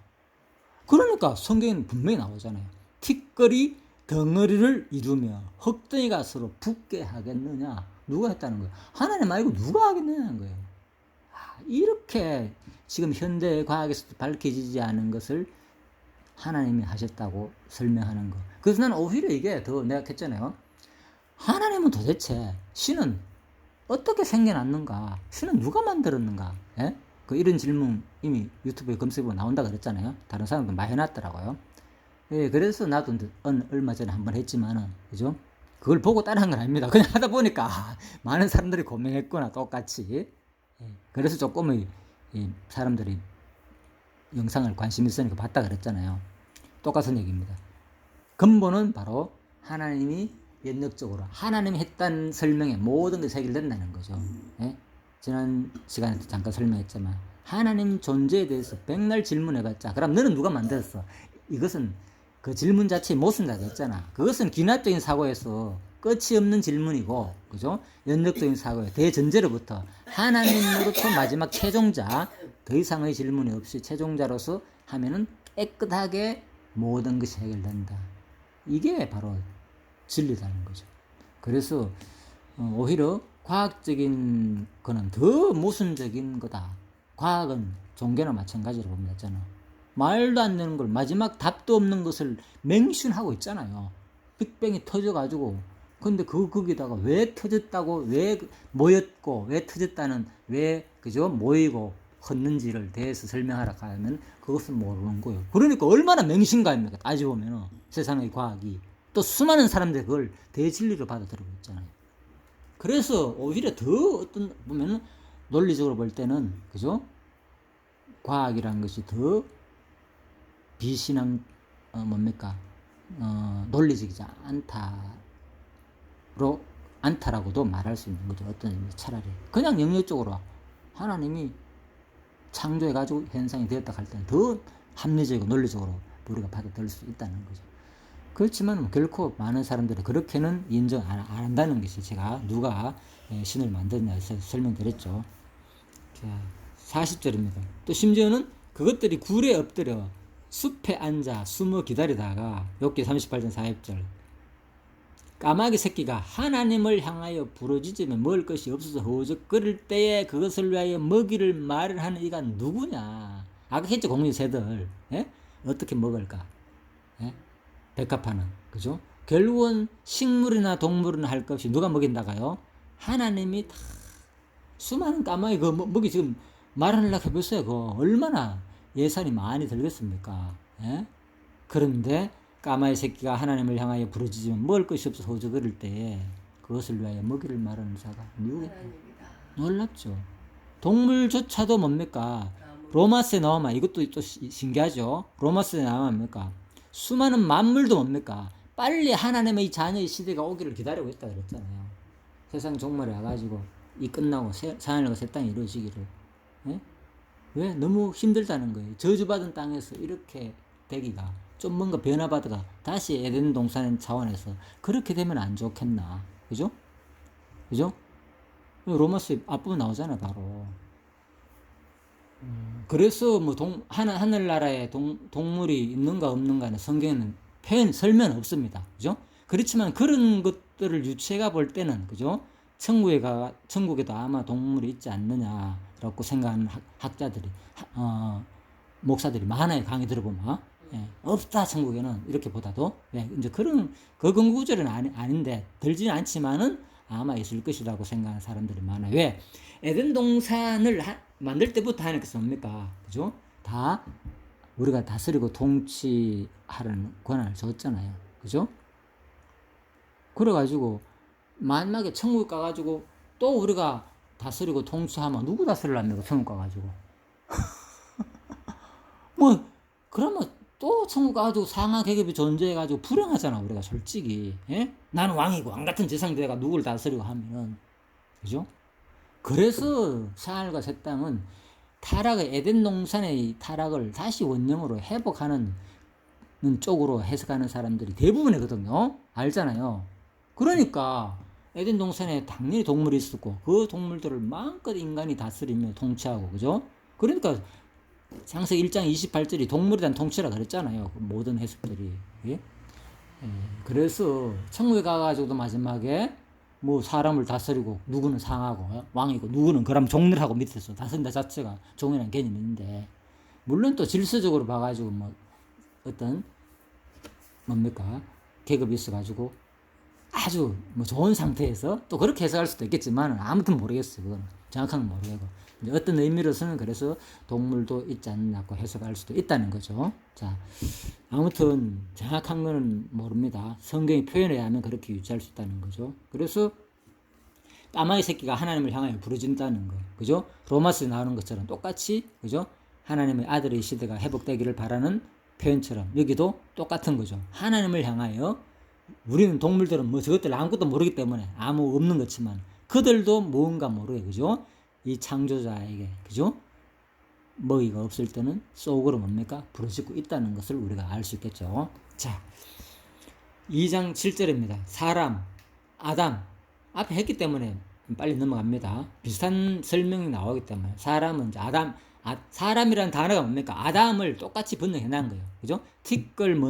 그러니까 성경에는 분명히 나오잖아요. 티끌이 덩어리를 이루며 흙덩이가 서로 붙게 하겠느냐. 누가 했다는 거예요? 하나님 말고 누가 하겠느냐는 거예요. 이렇게 지금 현대 과학에서도 밝혀지지 않은 것을 하나님이 하셨다고 설명하는 거. 그래서 나는 오히려 이게 더, 내가 했잖아요. 하나님은 도대체, 신은 어떻게 생겨났는가? 신은 누가 만들었는가? 예? 이런 질문 이미 유튜브에 검색해보면 나온다 그랬잖아요. 다른 사람도 많이 해놨더라고요. 예, 그래서 나도 얼마 전에 한번 했지만은, 그죠? 그걸 보고 따라한 건 아닙니다. 그냥 하다 보니까 많은 사람들이 고민했구나, 똑같이. 예, 그래서 조금의 사람들이 영상을 관심 있으니까 봤다 그랬잖아요. 똑같은 얘기입니다. 근본은 바로 하나님이 연역적으로 하나님이 했다는 설명에 모든 것이 해결된다는 거죠. 예? 지난 시간에 잠깐 설명했지만, 하나님 존재에 대해서 백날 질문해봤자, 그럼 너는 누가 만들었어? 이것은 그 질문 자체의 모순자가 있잖아. 그것은 기나적인 사고에서 끝이 없는 질문이고, 그죠? 연역적인 사고에 대전제로부터 하나님으로부터 마지막 최종자, 더 이상의 질문이 없이 최종자로서 하면은 깨끗하게 모든 것이 해결된다. 이게 바로 진리라는 거죠. 그래서 오히려 과학적인 거는 더 모순적인 거다. 과학은 종교나 마찬가지로 봅니다. 저는 말도 안 되는 걸, 마지막 답도 없는 것을 맹신하고 있잖아요. 빅뱅이 터져가지고. 근데 거기다가 왜 터졌다고, 왜 모였고, 왜 터졌다는, 왜, 그죠? 모이고 헛는지를 대해서 설명하라 하면 그것은 모르는 거예요. 그러니까 얼마나 맹신가입니까? 따져보면 세상의 과학이. 또 수많은 사람들이 그걸 대진리로 받아들이고 있잖아요. 그래서 오히려 더 어떤, 보면은 논리적으로 볼 때는, 그죠? 과학이라는 것이 더 비신앙, 뭡니까? 논리적이지 않다라고도 말할 수 있는 거죠. 어떤 의미, 차라리. 그냥 영역적으로 하나님이 창조해가지고 현상이 되었다 할 때는 더 합리적이고 논리적으로 우리가 받아들일 수 있다는 거죠. 그렇지만 결코 많은 사람들이 그렇게는 인정 안 한다는 것이, 제가 누가 신을 만들었냐에서 설명드렸죠. 자, 40절입니다. 또 심지어는 그것들이 굴에 엎드려 숲에 앉아 숨어 기다리다가, 욥기 38장 40절, 까마귀 새끼가 하나님을 향하여 부르짖으며 먹을 것이 없어서 허우적거릴 때에 그것을 위하여 먹이를 말을 하는 이가 누구냐. 아까 했죠, 공유 새들. 예? 어떻게 먹을까? 예? 백합화는, 그죠? 결국은 식물이나 동물이나 할 것 없이 누가 먹인다가요? 하나님이 다 수많은 까마귀 그 먹이 지금 말하려고 해보세요. 그 얼마나 예산이 많이 들겠습니까? 예? 그런데 까마귀 새끼가 하나님을 향하여 부르짖으면 먹을 것이 없어 허우적거릴 때에 그것을 위하여 먹이를 마르는 자가 누구?
하나님이다.
놀랍죠. 동물조차도 뭡니까?
나무.
로마스에 나오면 이것도 또 신기하죠. 로마스에 나오면 뭡니까? 수많은 만물도 뭡니까? 빨리 하나님의 이 자녀의 시대가 오기를 기다리고 있다 그랬잖아요. 세상 종말에 와가지고 이 끝나고 하늘과 새 땅이 이루어지기를. 예? 왜? 너무 힘들다는 거예요. 저주받은 땅에서 이렇게 되기가 좀 뭔가 변화받아가 다시 에덴 동산 차원에서 그렇게 되면 안 좋겠나. 그죠? 그죠? 로마스 앞부분 나오잖아요, 바로. 그래서 뭐 하늘나라에 동물이 있는가 없는가는 성경에는 설명 없습니다. 그죠? 그렇지만 그런 것들을 유체가 볼 때는, 그죠? 천국에도 아마 동물이 있지 않느냐라고 생각하는 학자들이, 목사들이 많아요. 강의 들어보면. 예, 없다, 천국에는. 이렇게 보다도. 예, 이제 그 근구절은 아닌데, 들지는 않지만은 아마 있을 것이라고 생각하는 사람들이 많아요. 왜? 에덴 동산을 만들 때부터 하나님께서 뭡니까? 그죠? 다 우리가 다스리고 통치하라는 권한을 줬잖아요. 그죠? 그래가지고 만약에 천국 가가지고 또 우리가 다스리고 통치하면 누구 다스리랍니까? 천국 가가지고. 뭐 그러면 또 천국 가가지고 상하 계급이 존재해가지고 불행하잖아. 우리가 솔직히. 예? 나는 왕이고 왕 같은 재상대가 누구를 다스리고 하면은. 그죠? 그래서 하늘과 새 땅은 에덴 동산의 타락을 다시 원형으로 회복하는 쪽으로 해석하는 사람들이 대부분이거든요. 알잖아요. 그러니까 에덴 동산에 당연히 동물이 있었고 그 동물들을 마음껏 인간이 다스리며 통치하고, 그죠? 그러니까 창세기 1장 28절이 동물에 대한 통치라 그랬잖아요. 그 모든 해석들이. 예? 그래서 천국에 가가지고도 마지막에 뭐 사람을 다스리고 누구는 상하고 왕이고 누구는 그럼 종를 하고 밑에서 다스린다 자체가 종이라는 개념이 있는데, 물론 또 질서적으로 봐가지고 뭐 어떤 뭡니까 계급이 있어가지고 아주 뭐 좋은 상태에서 또 그렇게 해석할 수도 있겠지만 아무튼 모르겠어요. 그건 정확한 건 모르겠고 이제 어떤 의미로서는 그래서 동물도 있지 않냐고 해석할 수도 있다는 거죠. 자, 아무튼 정확한 거는 모릅니다. 성경이 표현에 의하면 그렇게 유지할 수 있다는 거죠. 그래서 까마귀 새끼가 하나님을 향하여 부르짖는다는 거, 그죠? 로마서에 나오는 것처럼 똑같이, 그죠? 하나님의 아들의 시대가 회복되기를 바라는 표현처럼 여기도 똑같은 거죠. 하나님을 향하여. 우리는 동물들은 뭐 저것들 아무것도 모르기 때문에 아무 없는 거지만 그들도 뭔가 모르게, 그죠? 이 창조자에게, 그죠? 먹이가 없을 때는 속으로 뭡니까? 부르짖고 있다는 것을 우리가 알 수 있겠죠. 자, 2장 7절입니다. 사람, 아담 앞에 했기 때문에 빨리 넘어갑니다. 비슷한 설명이 나오기 때문에 사람은 이제 사람이라는 단어가 뭡니까? 아담을 똑같이 번역해 놓은 거예요. 그죠? 티끌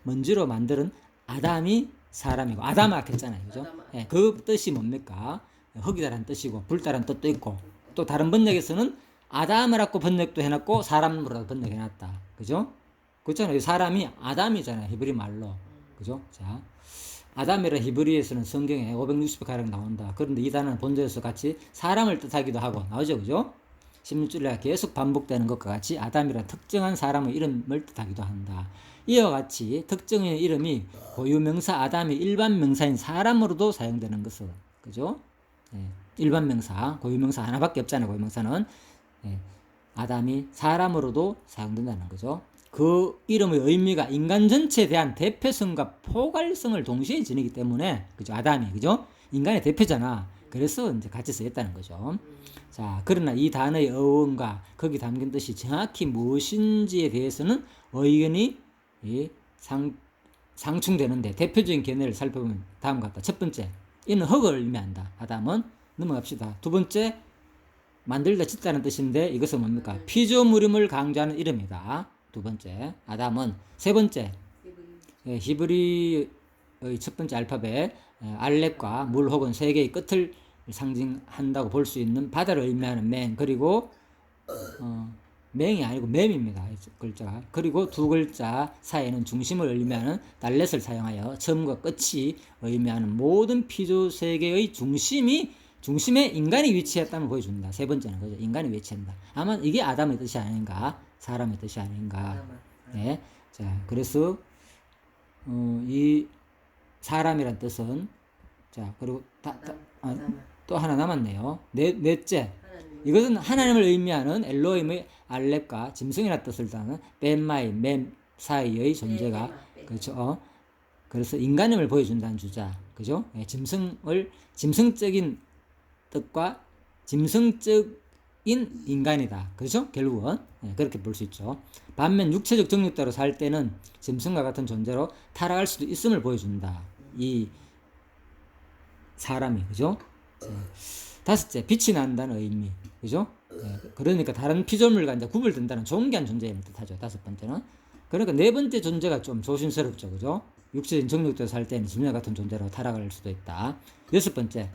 먼지로 만드는 아담이 사람이고 아담아 했잖아요. 그죠? 예, 그 뜻이 뭡니까? 흙이다라는 뜻이고 불다라는 뜻도 있고 또 다른 번역에서는 아담이라고 번역도 해놨고 사람으로 번역해놨다. 그죠? 그렇잖아요. 사람이 아담이잖아요. 히브리 말로. 그죠? 자, 아담이라 히브리에서는 성경에 560가량 나온다. 그런데 이 단어는 본절에서 같이 사람을 뜻하기도 하고 나오죠. 그죠? 16절에 계속 반복되는 것과 같이 아담이란 특정한 사람의 이름을 뜻하기도 한다. 이와 같이 특정의 이름이 고유명사 아담이 일반 명사인 사람으로도 사용되는 것은, 그죠? 예, 일반 명사, 고유명사 하나밖에 없잖아요. 고유명사는. 예, 아담이 사람으로도 사용된다는 거죠. 그 이름의 의미가 인간 전체에 대한 대표성과 포괄성을 동시에 지니기 때문에, 그죠? 아담이, 그죠? 인간의 대표잖아. 그래서 이제 같이 쓰였다는 거죠. 자, 그러나 이 단어의 어원과 거기 담긴 뜻이 정확히 무엇인지에 대해서는 의견이 상충되는데 대표적인 견해를 살펴보면 다음과 같다. 첫 번째, 이는 흙을 의미한다. 아담은. 넘어갑시다. 두 번째, 만들다 짓다는 뜻인데 이것은 뭡니까? 피조물임을 강조하는 이름이다. 두 번째, 아담은. 세 번째, 히브리의 첫 번째 알파벳 알렙과 물 혹은 세 개의 끝을 상징한다고 볼 수 있는 바다를 의미하는 맹, 그리고 맹이 아니고 맴입니다. 글자가. 그리고 두 글자 사이에는 중심을 의미하는 달렛을 사용하여 처음과 끝이 의미하는 모든 피조 세계의 중심이 중심에 인간이 위치했다는 보여준다. 세 번째는 그죠. 인간이 위치한다. 아마 이게 아담의 뜻이 아닌가, 사람의 뜻이 아닌가. 네. 자, 그래서 이 사람이란 뜻은 자 그리고 또 하나 남았네요. 넷째. 이것은 하나님을 의미하는 엘로힘의 알렙과 짐승이라 뜻을 따는 벤마이 멤 사이의 존재가 그렇죠. 그래서 인간임을 보여준다는 주자. 그죠? 예, 짐승적인 뜻과 짐승적인 인간이다. 그렇죠? 결국은 예, 그렇게 볼 수 있죠. 반면 육체적 정욕대로 살 때는 짐승과 같은 존재로 타락할 수도 있음을 보여준다. 이 사람이 그죠? 예. 다섯째, 빛이 난다는 의미. 그죠? 예, 그러니까 다른 피조물과 이제 구별된다는 존귀한 존재를 뜻하죠. 다섯 번째는. 그러니까 네 번째 존재가 좀 조심스럽죠. 그죠? 육체적인 정욕대로 살 때는 짐승과 같은 존재로 타락할 수도 있다. 여섯 번째,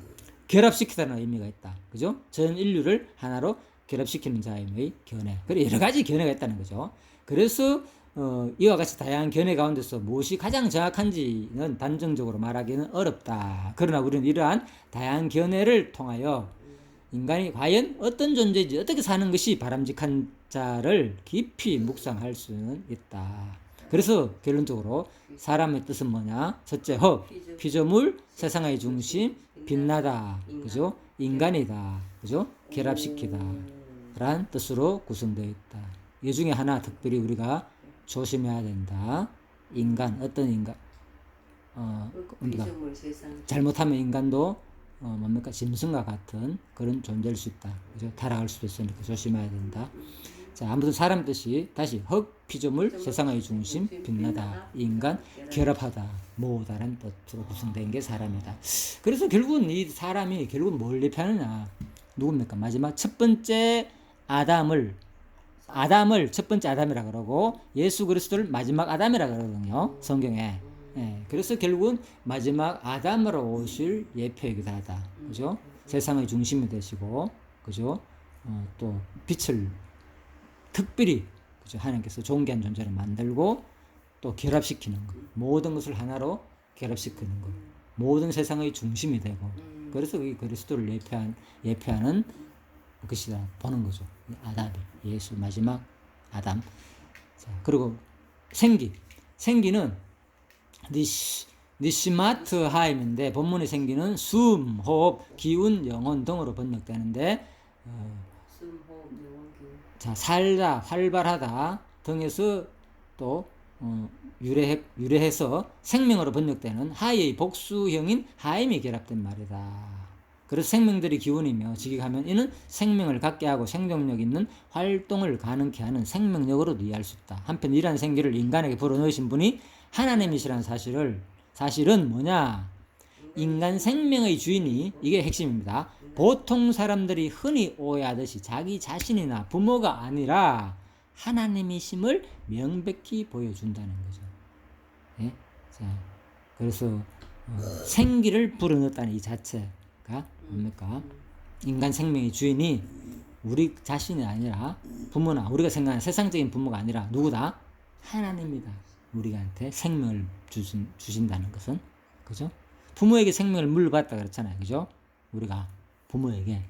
결합시키다는 의미가 있다. 그죠? 전 인류를 하나로 결합시키는 자임의 견해. 그리고 여러 가지 견해가 있다는 거죠. 그래서 이와 같이 다양한 견해 가운데서 무엇이 가장 정확한지는 단정적으로 말하기는 어렵다. 그러나 우리는 이러한 다양한 견해를 통하여 인간이 과연 어떤 존재인지 어떻게 사는 것이 바람직한 자를 깊이 묵상할 수는 있다. 그래서 결론적으로 사람의 뜻은 뭐냐? 첫째, 피조물, 세상의 중심, 빛나다, 그죠? 인간이다, 그죠? 결합시키다 라는 뜻으로 구성되어 있다. 이 중에 하나 특별히 우리가 조심해야 된다. 인간, 어떤 인간? 우리가 잘못하면 인간도 뭡니까? 짐승과 같은 그런 존재일 수 있다. 그죠? 타락할 수도 있으니까 조심해야 된다. 자, 아무튼 사람 뜻이 다시 피조물, 세상의 중심, 빛나다, 인간, 결합하다, 모으다라는 뜻으로 구성된 게 사람이다. 그래서 결국은 이 사람이 결국은 뭘 예표하느냐? 누굽니까? 마지막 첫 번째 아담을 첫 번째 아담이라 그러고 예수 그리스도를 마지막 아담이라 그러거든요. 성경에. 예, 그래서 결국은 마지막 아담으로 오실 예표이기도 하다. 그죠? 세상의 중심이 되시고, 그죠? 또 빛을 특별히 그죠? 하나님께서 존귀한 존재를 만들고 또 결합시키는 것. 모든 것을 하나로 결합시키는 것. 모든 세상의 중심이 되고. 그래서 이 그리스도를 예표하는 것이다 보는 거죠. 아담이 예수 마지막 아담. 자, 그리고 생기는 니시마트 하임인데 본문의 생기는 숨, 호흡, 기운, 영혼 등으로 번역되는데 자, 살다, 활발하다 등에서 또 유래해서 생명으로 번역되는 하의 복수형인 하임이 결합된 말이다. 그래서 생명들이 기운이며 직역하면 이는 생명을 갖게 하고 생존력 있는 활동을 가능케 하는 생명력으로도 이해할 수 있다. 한편 이러한 생기를 인간에게 불어넣으신 분이 하나님이시라는 사실은 뭐냐? 인간 생명의 주인이, 이게 핵심입니다. 보통 사람들이 흔히 오해하듯이 자기 자신이나 부모가 아니라 하나님이심을 명백히 보여준다는 거죠. 예? 자, 그래서 생기를 불어넣었다는 이 자체가 뭡니까? 인간 생명의 주인이 우리 자신이 아니라 부모나 우리가 생각하는 세상적인 부모가 아니라 누구다? 하나님이다. 우리한테 생명을 주신다는 것은, 그죠? 부모에게 생명을 물려받았다 그랬잖아요. 그죠? 우리가 부모에게.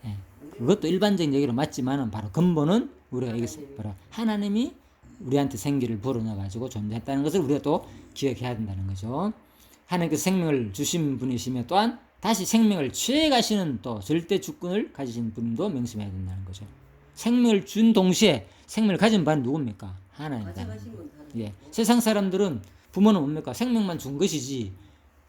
예. 그것도 일반적인 얘기로 맞지만은 바로 근본은 우리가 알겠습니다. 바로 하나님이 우리한테 생기를 불어넣어가지고 존재했다는 것을 우리가 또 기억해야 된다는 거죠. 하나님께서 생명을 주신 분이시며 또한 다시 생명을 취해가시는 또 절대 주권을 가지신 분도 명심해야 된다는 거죠. 생명을 준 동시에 생명을 가진 바는 누굽니까? 하나님이다. 예. 세상 사람들은 부모는 뭡니까? 생명만 준 것이지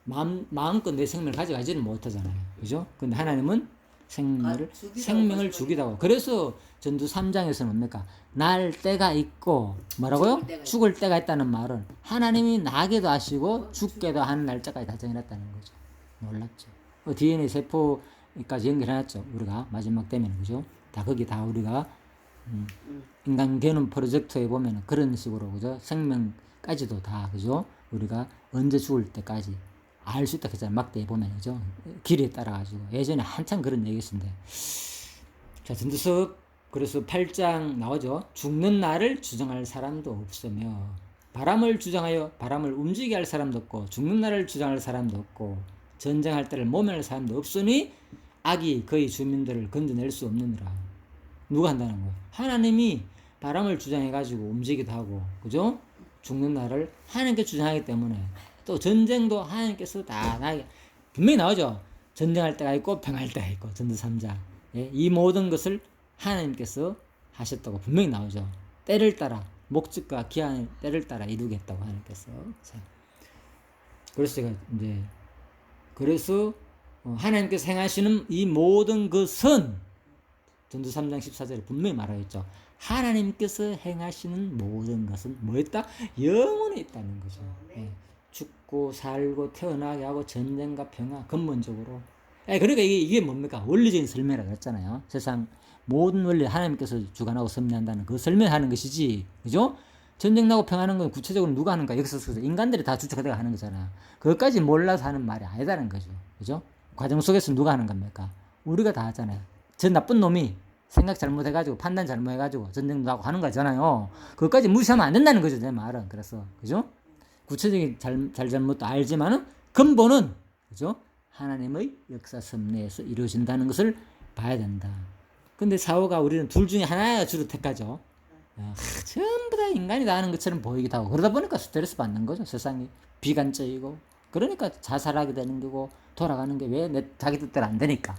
마음껏 내 생명을 가져가지는 못하잖아요. 그죠? 근데 하나님은 생명을 주기도 하고. 그래서 전두 3장에서는 뭡니까? 날 때가 있고, 뭐라고요? 죽을 때가 있다는 말은 하나님이 나게도 하시고 죽게도 하는 날짜까지 다 정해놨다는 거죠. 놀랍죠? DNA 세포까지 연결해놨죠. 우리가 마지막 때면, 그죠? 다 거기 다 우리가 인간 개념 프로젝트에 보면 그런 식으로, 그죠? 생명까지도 다, 그죠? 우리가 언제 죽을 때까지 알 수 있다 했잖아요. 막대에 보면, 그죠? 길에 따라가지고. 예전에 한참 그런 얘기 했었는데. 자, 전두섭, 그래서 8장 나오죠. 죽는 날을 주장할 사람도 없으며, 바람을 주장하여 바람을 움직이게 할 사람도 없고, 죽는 날을 주장할 사람도 없고, 전쟁할 때를 모면할 사람도 없으니, 악이 그의 주민들을 건져낼 수 없느니라. 누가 한다는 거야? 하나님이 바람을 주장해가지고 움직이기도 하고, 그죠? 죽는 날을 하나님께 주장하기 때문에 또 전쟁도 하나님께서 다 나게 분명히 나오죠. 전쟁할 때가 있고 평할 때가 있고 전도 3자. 예? 이 모든 것을 하나님께서 하셨다고 분명히 나오죠. 때를 따라 목적과 기한의 때를 따라 이루겠다고 하나님께서. 자, 그래서 제가 이제 하나님께서 행하시는 이 모든 것은 전도 3장 14절에 분명히 말하였죠. 하나님께서 행하시는 모든 것은 뭐였다? 영원히 있다는 거죠. 예. 죽고 살고 태어나게 하고 전쟁과 평화 근본적으로. 예, 그러니까 이게 뭡니까? 원리적인 설명이라고 했잖아요. 세상 모든 원리 하나님께서 주관하고 섭리한다는 그 설명하는 것이지, 그죠? 전쟁 나고 평화하는 건 구체적으로 누가 하는가? 여기서 인간들이 다 주체가 하는 거잖아. 그것까지 몰라서 하는 말이 아니다는 거죠. 그죠? 과정 속에서 누가 하는 겁니까? 우리가 다 하잖아요. 저 나쁜 놈이 생각 잘못해가지고 판단 잘못해가지고 전쟁도 하고 하는 거잖아요. 그것까지 무시하면 안 된다는 거죠, 내 말은. 그래서 그죠? 구체적인 잘못도 알지만은 근본은 그죠? 하나님의 역사 섭리에서 이루어진다는 것을 봐야 된다. 근데 사후가 우리는 둘 중에 하나야 주로 택하죠. 전부 다 인간이 다 하는 것처럼 보이기도 하고 그러다 보니까 스트레스 받는 거죠. 세상이 비관적이고 그러니까 자살하게 되는 거고 돌아가는 게 왜 자기 뜻대로 안 되니까.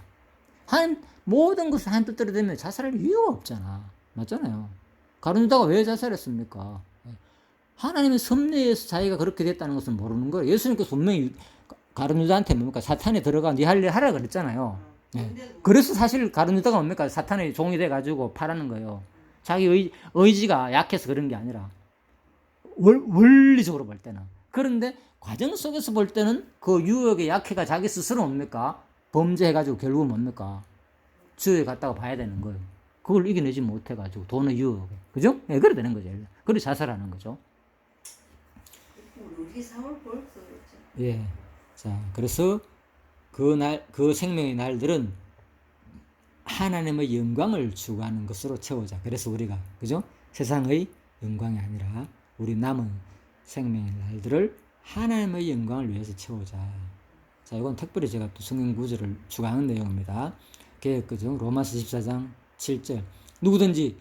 모든 것을 한 뜻대로 되면 자살할 이유가 없잖아. 맞잖아요. 가룟유다가 왜 자살했습니까? 하나님의 섭리에서 자기가 그렇게 됐다는 것을 모르는 거예요. 예수님께서 분명히 가룟유다한테 뭡니까? 사탄에 들어가 네 할 일 하라 그랬잖아요. 네. 그래서 사실 가룟유다가 뭡니까? 사탄의 종이 돼가지고 파라는 거예요. 자기 의지가 약해서 그런 게 아니라 원리적으로 볼 때는. 그런데 과정 속에서 볼 때는 그 유혹의 약해가 자기 스스로 뭡니까? 범죄해가지고 결국은 뭡니까? 주에 갔다가 봐야 되는 거예요. 그걸 이겨내지 못해가지고 돈의 유혹에. 그죠? 네, 그래 되는 거죠. 그래 자살하는 거죠.
우리 상을 볼수 있죠.
예. 자, 그래서 그 생명의 날들은 하나님의 영광을 추구하는 것으로 채우자. 그래서 우리가, 그죠? 세상의 영광이 아니라 우리 남은 생명의 날들을 하나님의 영광을 위해서 채우자. 자, 이건 특별히 제가 또 성경 구절을 추가하는 내용입니다. 개혁그죠? 로마서 14장 7절. 누구든지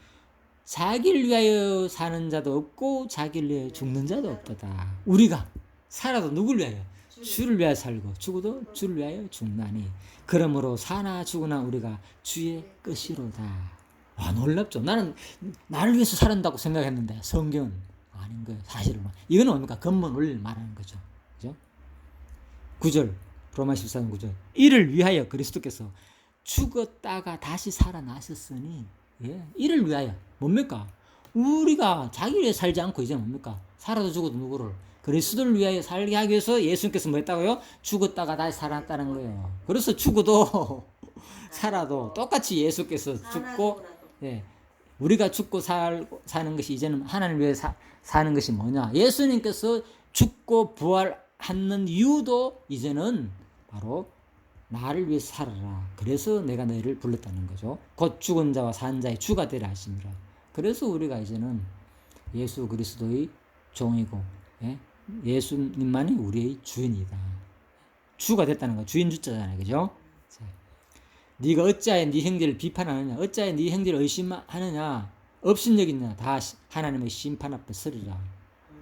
자기를 위하여 사는 자도 없고 자기를 위하여 죽는 자도 없도다. 우리가 살아도 누구를 위하여? 주를 위하여 살고 죽어도 주를 위하여 죽나니 그러므로 사나 죽으나 우리가 주의 것이로다. 와, 놀랍죠? 나는 나를 위해서 살았다고 생각했는데 성경은 아닌 거예요. 사실은 이거는 뭡니까? 근본 원리를 말하는 거죠. 그죠? 9절 로마 14장 9절 이를 위하여 그리스도께서 죽었다가 다시 살아나셨으니 이를 위하여 뭡니까? 우리가 자기를 위해 살지 않고 이제 뭡니까? 살아도 죽어도 누구를? 그리스도를 위하여 살게 하기 위해서 예수님께서 뭐 했다고요? 죽었다가 다시 살아났다는 거예요. 그래서 죽어도 살아도 똑같이 예수께서 죽고 우리가 죽고 사는 것이 이제는 하나님을 위해 사는 것이 뭐냐? 예수님께서 죽고 부활하는 이유도 이제는 바로 나를 위해 살아라. 그래서 내가 너희를 불렀다는 거죠. 곧 죽은 자와 산 자의 주가 되라 하시니라. 그래서 우리가 이제는 예수 그리스도의 종이고 예수님만이 우리의 주인이다. 주가 됐다는 거. 주인 주자잖아요. 그죠? 자, 네가 어찌하여 네 형제를 비판하느냐? 어찌하여 네 형제를 의심하느냐? 업신여기냐? 다 하나님의 심판 앞에 서리라.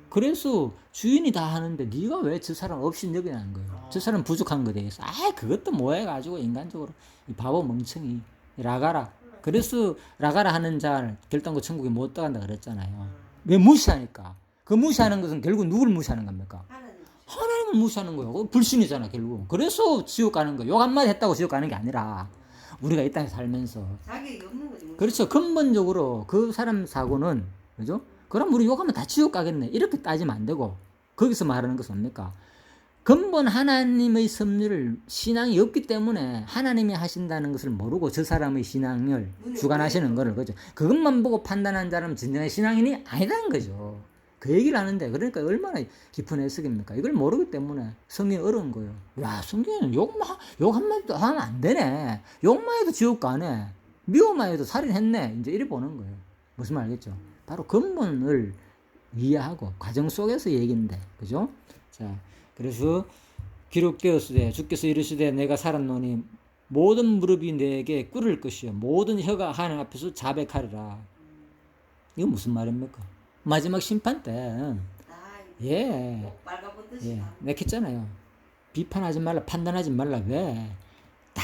그래서 주인이 다 하는데 네가 왜 저 사람 업신여기냐는 거예요. 저 사람 부족한 거에 대해서. 그것도 뭐 해가지고 인간적으로 이 바보 멍청이 라가라. 그래서 라가라 하는 자를 결단코 천국에 못 들어간다 그랬잖아요. 왜 무시하니까. 그 무시하는 것은 결국 누구를 무시하는 겁니까? 하나님을 무시하는 거예요. 불신이잖아 결국. 그래서 지옥 가는 거예요. 욕 한마디 했다고 지옥 가는 게 아니라 우리가 이 땅에 살면서
자격이 없는 거지.
그렇죠. 근본적으로 그 사람 사고는 그죠? 그럼 우리 욕하면 다 지옥 가겠네. 이렇게 따지면 안 되고 거기서 말하는 것은 뭡니까? 근본 하나님의 섭리를 신앙이 없기 때문에 하나님이 하신다는 것을 모르고 저 사람의 신앙을 주관하시는 거를 그죠? 그것만 보고 판단한 자는 진정한 신앙인이 아니라는 거죠. 그 얘기를 하는데 그러니까 얼마나 깊은 해석입니까? 이걸 모르기 때문에 성경이 어려운 거예요. 야, 성경에는 욕 한마디도 하면 안 되네. 욕만 해도 지옥 가네. 미워만 해도 살인했네. 이제 이래 보는 거예요. 무슨 말 알겠죠? 바로 근본을 이해하고 과정 속에서 얘기인데, 그죠? 자, 그래서 기록되었으되 주께서 이르시되 내가 살았노니 모든 무릎이 내게 꿇을 것이요 모든 혀가 하나님 앞에서 자백하리라. 이거 무슨 말입니까? 마지막 심판 때
아,
예,
꼭 빨가벗듯이
예,
다.
내가 했잖아요. 비판하지 말라, 판단하지 말라. 왜? 다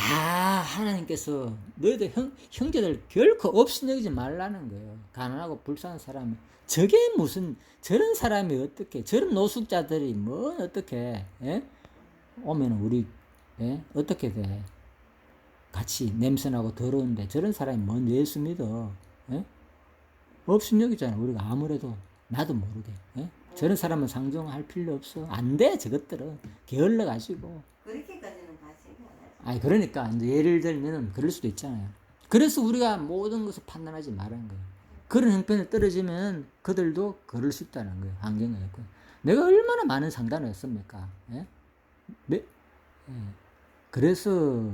하나님께서 너희들 형제들 결코 없이 여기지 말라는 거예요. 가난하고 불쌍한 사람이. 저게 무슨, 저런 사람이 어떻게, 저런 노숙자들이 뭐 어떻게, 예? 오면 우리, 예? 어떻게 돼? 같이 냄새나고 더러운데 저런 사람이 뭔 예수 믿어? 예? 없음 여기잖아. 우리가 아무래도 나도 모르게. 예? 저런 사람은 상종할 필요 없어. 안 돼. 저것들은 게을러 가지고.
그렇게까지는 가지가 않아요.
아니 그러니까 이제 예를 들면은 그럴 수도 있잖아요. 그래서 우리가 모든 것을 판단하지 말라는 거예요. 그런 형편에 떨어지면 그들도 그럴 수 있다는 거예요. 환경에 있고. 내가 얼마나 많은 상담을 했습니까? 예? 예. 그래서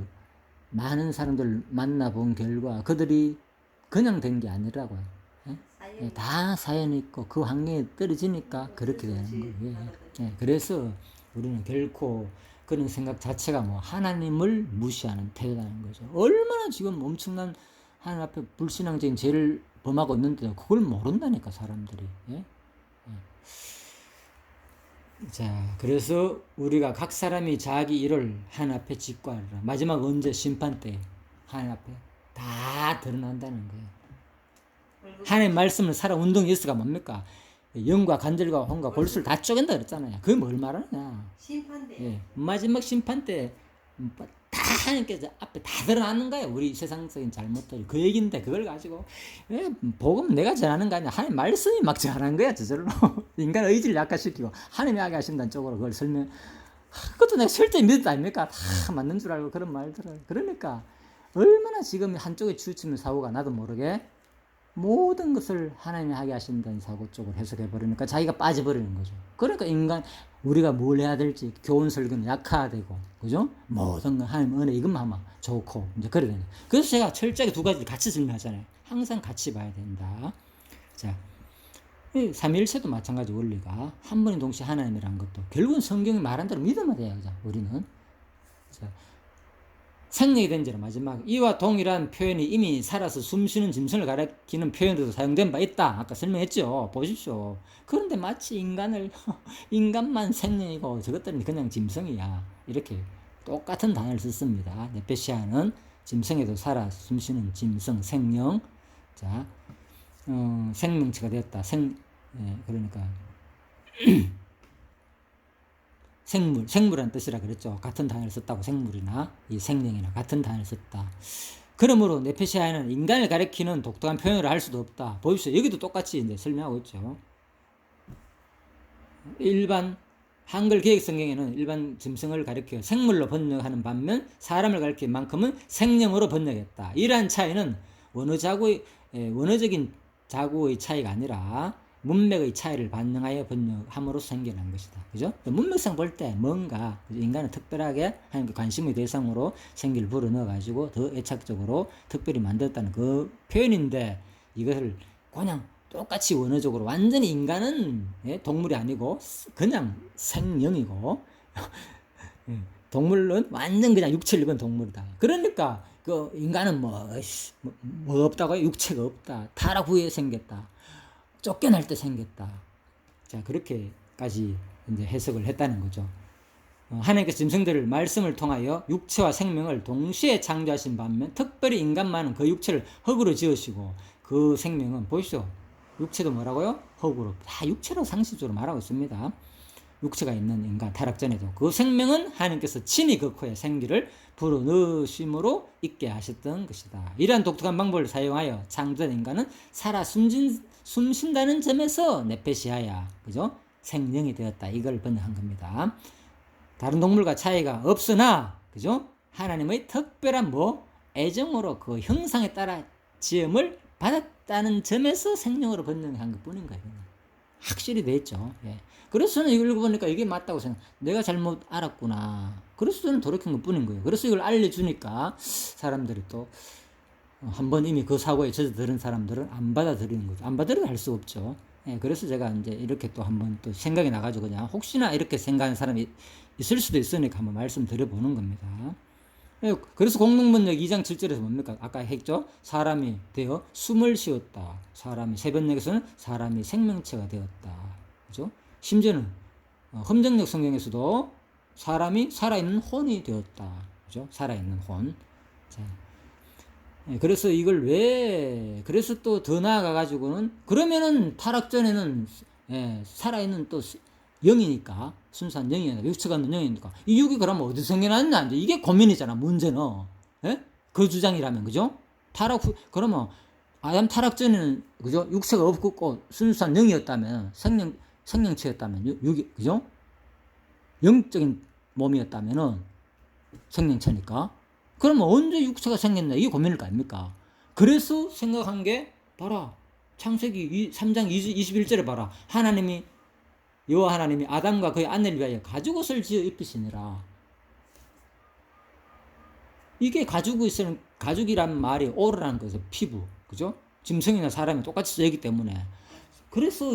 많은 사람들 만나본 결과 그들이 그냥 된 게 아니라고요. 예?
사연.
다 사연이 있고 그 환경에 떨어지니까 그렇게 되는 거예요. 예. 그래서 우리는 결코 그런 생각 자체가 뭐 하나님을 무시하는 태도라는 거죠. 얼마나 지금 엄청난 하나님 앞에 불신앙적인 죄를 범하고 있는데도 그걸 모른다니까 사람들이. 예? 자, 그래서 우리가 각 사람이 자기 일을 하나님 앞에 직구하리라. 마지막 언제? 심판 때 하나님 앞에 다 드러난다는 거예요. 하나님 말씀을 살아 운동 예수가 뭡니까? 영과 간절과 혼과 골수를 다 쪼갠다 그랬잖아요. 그게 뭘 말하느냐?
심판대.
예, 마지막 심판 때 다 하나님께서 앞에 다 드러나는 거예요. 우리 세상적인 잘못들 그 얘기인데 그걸 가지고 예, 복음 내가 전하는 거 아니야. 하나님 말씀이 막 전하는 거야 저절로. 인간 의지를 약화시키고 하나님이 하게 하신다는 쪽으로 그걸 설명. 그것도 내가 실제 믿었다 아닙니까? 다 맞는 줄 알고 그런 말들을. 그러니까 얼마나 지금 한쪽에 치우치는 사고가 나도 모르게 모든 것을 하나님이 하게 하신다는 사고 쪽으로 해석해 버리니까 자기가 빠져버리는 거죠. 그러니까 인간 우리가 뭘 해야 될지 교훈 설교는 약화되고, 그죠? 모든 건 하나님 은혜 이것만 하면 좋고 이제 그래 되는. 그래서 제가 철저하게 두 가지를 같이 설명하잖아요. 항상 같이 봐야 된다. 자, 삼위일체도 마찬가지 원리가 한 번에 동시에 하나님이라는 것도 결국은 성경이 말한 대로 믿으면 돼요. 그죠? 우리는. 자, 생명이 된 자라 마지막 이와 동일한 표현이 이미 살아서 숨쉬는 짐승을 가리키는 표현으로도 사용된 바 있다. 아까 설명했죠. 보십시오. 그런데 마치 인간만 생명이고 저것들은 그냥 짐승이야. 이렇게 똑같은 단어를 썼습니다. 네페시아는 짐승에도 살아 숨쉬는 짐승 생명. 자, 생명체가 되었다. 그러니까 생물이라는 뜻이라 그랬죠. 같은 단어를 썼다고 생물이나 이 생명이나 같은 단어를 썼다. 그러므로 네페시아에는 인간을 가리키는 독특한 표현을 할 수도 없다. 보십시오. 여기도 똑같이 이제 설명하고 있죠. 일반 한글 개혁 성경에는 일반 짐승을 가리켜 생물로 번역하는 반면 사람을 가리킬 만큼은 생명으로 번역했다. 이러한 차이는 원어적인 자구의 차이가 아니라 문맥의 차이를 반영하여 번역함으로써 생겨난 것이다. 그죠? 문맥상 볼 때 뭔가 인간은 특별하게 하나님께 관심의 대상으로 생기를 불어넣어가지고 더 애착적으로 특별히 만들었다는 그 표현인데 이것을 그냥 똑같이 원어적으로 완전히 인간은 동물이 아니고 그냥 생명이고 동물은 완전 그냥 육체를 입은 동물이다. 그러니까 그 인간은 뭐 없다고요? 육체가 없다. 타락 후에 생겼다. 쫓겨날 때 생겼다. 자, 그렇게까지 이제 해석을 했다는 거죠. 하나님께서 짐승들을 말씀을 통하여 육체와 생명을 동시에 창조하신 반면 특별히 인간만은 그 육체를 흙으로 지으시고 그 생명은 보십시오. 육체도 뭐라고요? 흙으로. 다 육체로 상식적으로 말하고 있습니다. 육체가 있는 인간 타락 전에도 그 생명은 하나님께서 친히 그 코에 생기를 불어넣으심으로 있게 하셨던 것이다. 이러한 독특한 방법을 사용하여 창조된 인간은 살아 숨쉰다는 점에서 네페시아야, 그죠? 생명이 되었다. 이걸 번역한 겁니다. 다른 동물과 차이가 없으나, 그죠? 하나님의 특별한 애정으로 그 형상에 따라 지음을 받았다는 점에서 생명으로 번역한 것 뿐인 거예요. 확실히 돼 있죠. 예. 그래서 저는 이걸 읽어보니까 이게 맞다고 생각. 내가 잘못 알았구나. 그래서 저는 돌이킨 것 뿐인 거예요. 그래서 이걸 알려주니까 사람들이 또 한번 이미 그 사고에 젖어들은 사람들은 안 받아들이는 거죠. 안 받아들여 할 수 없죠. 예, 그래서 제가 이제 이렇게 또 한번 또 생각이 나가지고 그냥 혹시나 이렇게 생각하는 사람이 있을 수도 있으니까 한번 말씀드려보는 겁니다. 예, 그래서 공동번역 2장 7절에서 뭡니까? 아까 했죠? 사람이 되어 숨을 쉬었다. 사람이 새번역에서는 사람이 생명체가 되었다. 그죠? 심지어는 험정역 성경에서도 사람이 살아있는 혼이 되었다. 그죠? 살아있는 혼. 자, 예, 그래서 이걸 왜 그래서 또 더 나아가 가지고는 그러면은 타락 전에는 예, 살아있는 또 영이니까 순수한 영이니까 육체가 없는 영이니까 이 육이 그러면 어디서 생겨났냐 이제 이게 고민이잖아 문제는. 예? 그 주장이라면 그죠? 타락 후 그러면 아담 타락 전에는 그죠? 육체가 없고 순수한 영이었다면 생명체였다면 육이 그죠? 영적인 몸이었다면은 생명체니까 그러면 언제 육체가 생겼나 이게 고민일 거 아닙니까? 그래서 생각한 게 봐라 창세기 3장 21절에 봐라 하나님이 여호와 하나님이 아담과 그의 아내를 위하여 가죽옷을 지어 입히시니라. 이게 가죽옷은 가죽이란 말이 오르라는 거죠. 피부 그죠? 짐승이나 사람이 똑같이 쓰이기 때문에 그래서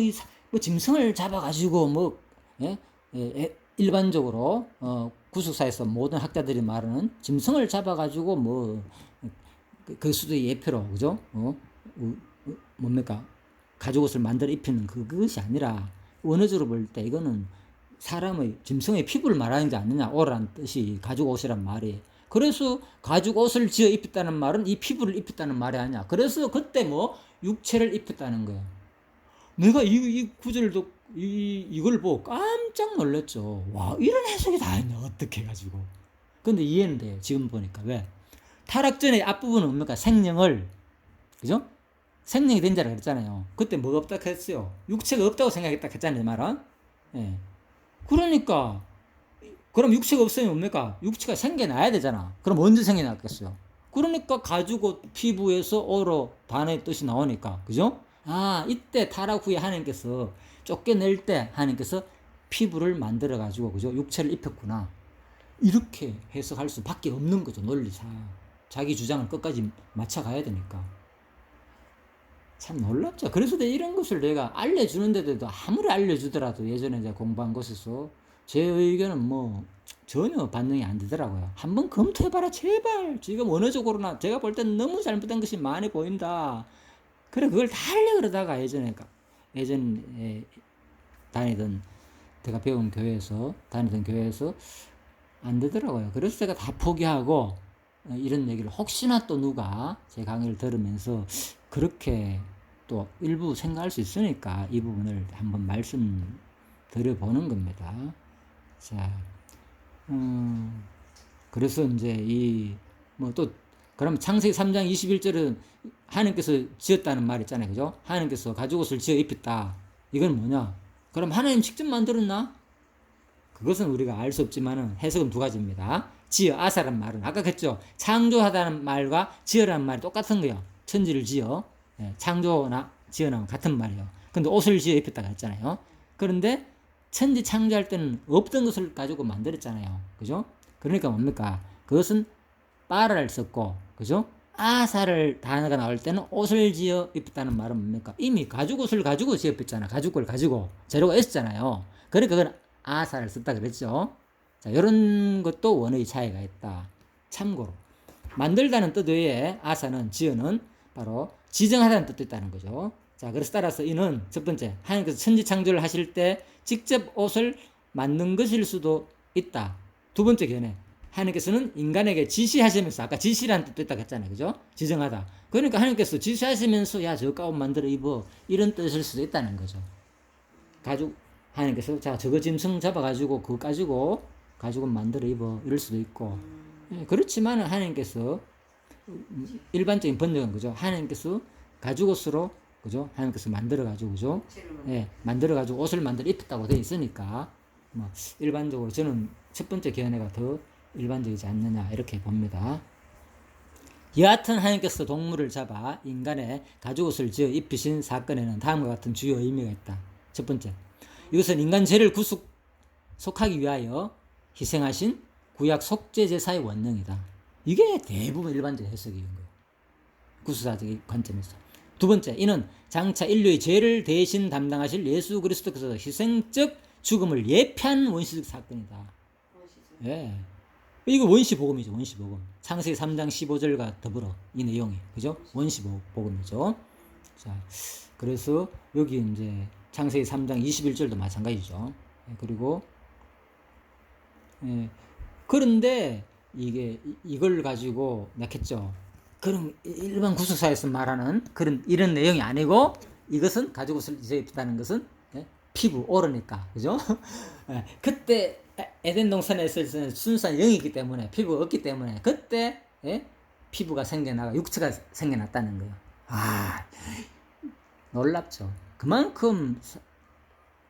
뭐 짐승을 잡아가지고 뭐 예? 일반적으로 구속사에서 모든 학자들이 말하는 짐승을 잡아가지고 뭐 그 수도의 예표로 그죠? 뭡니까? 가죽옷을 만들어 입히는 그것이 아니라 원어적으로 볼 때 이거는 사람의 짐승의 피부를 말하는 게 아니냐 오라는 뜻이 가죽옷이란 말이. 그래서 가죽옷을 지어 입혔다는 말은 이 피부를 입혔다는 말이 아니야. 그래서 그때 뭐 육체를 입혔다는 거야. 내가 이 구절도 이걸 보고 깜짝 놀랐죠. 와 이런 해석이 다 있네 어떻게 해가지고. 근데 이해는 돼요 지금 보니까. 왜? 타락 전에 앞부분은 뭡니까? 생명을 그죠? 생명이 된 자라 그랬잖아요. 그때 뭐가 없다고 했어요? 육체가 없다고 생각했다 했잖아요 말은. 예. 그러니까 그럼 육체가 없으면 뭡니까? 육체가 생겨나야 되잖아. 그럼 언제 생겨났겠어요? 그러니까 가죽옷 피부에서 오로 단어의 뜻이 나오니까 그죠? 아 이때 타락 후에 하나님께서 쫓겨낼 때 하나님께서 피부를 만들어 가지고 그죠? 육체를 입혔구나. 이렇게 해석할 수밖에 없는 거죠. 논리상 자기 주장을 끝까지 맞춰가야 되니까. 참 놀랍죠. 그래서 이런 것을 내가 알려주는데도 아무리 알려주더라도 예전에 제가 공부한 것에서 제 의견은 뭐 전혀 반영이 안 되더라고요. 한번 검토해봐라 제발. 지금 언어적으로나 제가 볼 땐 너무 잘못된 것이 많이 보인다. 그래 그걸 다 하려고 그러다가 예전에 다니던 제가 배운 교회에서 다니던 교회에서 안 되더라고요. 그래서 제가 다 포기하고 이런 얘기를 혹시나 또 누가 제 강의를 들으면서 그렇게 또 일부 생각할 수 있으니까 이 부분을 한번 말씀드려보는 겁니다. 자, 그래서 이제 뭐 또 그럼 창세기 3장 21절은 하나님께서 지었다는 말 있잖아요. 그죠? 하나님께서 가죽옷을 지어 입혔다. 이건 뭐냐? 그럼 하나님 직접 만들었나? 그것은 우리가 알 수 없지만은 해석은 두 가지입니다. 지어, 아사란 말은 아까 했죠. 창조하다는 말과 지어라는 말이 똑같은 거예요. 천지를 지어, 창조나 지어나면 같은 말이에요. 근데 옷을 지어 입혔다고 했잖아요. 그런데 천지 창조할 때는 없던 것을 가지고 만들었잖아요. 그죠? 그러니까 뭡니까? 그것은 빠라를 썼고, 그죠? 아사를 단어가 나올 때는 옷을 지어 입혔다는 말은 뭡니까? 이미 가죽옷을 가지고 지어 입혔잖아. 가죽을 가지고 재료가 있었잖아요. 그러니까 그건 아사를 썼다 그랬죠. 자, 이런 것도 원어의 차이가 있다. 참고로 만들다는 뜻 외에 아사는 지어는 바로 지정하다는 뜻도 있다는 거죠. 자, 그래서 따라서 이는 첫 번째 하나님께서 천지 창조를 하실 때 직접 옷을 만든 것일 수도 있다. 두 번째 견해 하나님께서는 인간에게 지시하시면서 아까 지시라는 뜻도 있다고 했잖아요. 그죠? 지정하다. 그러니까 하나님께서 지시하시면서 야, 저 가옷 만들어 입어 이런 뜻일 수도 있다는 거죠. 가죽 하나님께서 자, 저거 짐승 잡아가지고 그거 가지고 가죽은 만들어 입어 이럴 수도 있고 그렇지만 하나님께서 일반적인 번역은 그죠? 하나님께서 가죽옷으로 그죠? 하나님께서 만들어 가지고 그죠? 만들어 가지고 옷을 만들어 입혔다고 되어 있으니까 뭐 일반적으로 저는 첫 번째 견해가 더 일반적이지 않느냐 이렇게 봅니다. 여하튼 하나님께서 동물을 잡아 인간의 가죽옷을 지어 입히신 사건에는 다음과 같은 주요 의미가 있다. 첫 번째, 이것은 인간 죄를 속하기 위하여 희생하신 구약 속죄 제사의 원령이다. 이게 대부분 일반적 해석인 거예요. 구수사적인 관점에서. 두 번째, 이는 장차 인류의 죄를 대신 담당하실 예수 그리스도께서 희생적 죽음을 예표한 원시적 사건이다. 예. 이거 원시복음이죠. 원시복음. 창세기 3장 15절과 더불어 이 내용이, 그죠? 원시복음이죠. 자, 그래서 여기 이제 창세기 3장 21절도 마찬가지죠. 그리고 그런데 이걸 가지고 냈겠죠. 그럼 일반 구속사에서 말하는 이런 내용이 아니고, 이것은 가지고 있다는 것은 피부 오르니까, 그죠? 그때 에덴 동산에서 순수한 영이기 때문에, 피부가 없기 때문에 그때 피부가 생겨나가 육체가 생겨났다는 거예요. 놀랍죠. 그만큼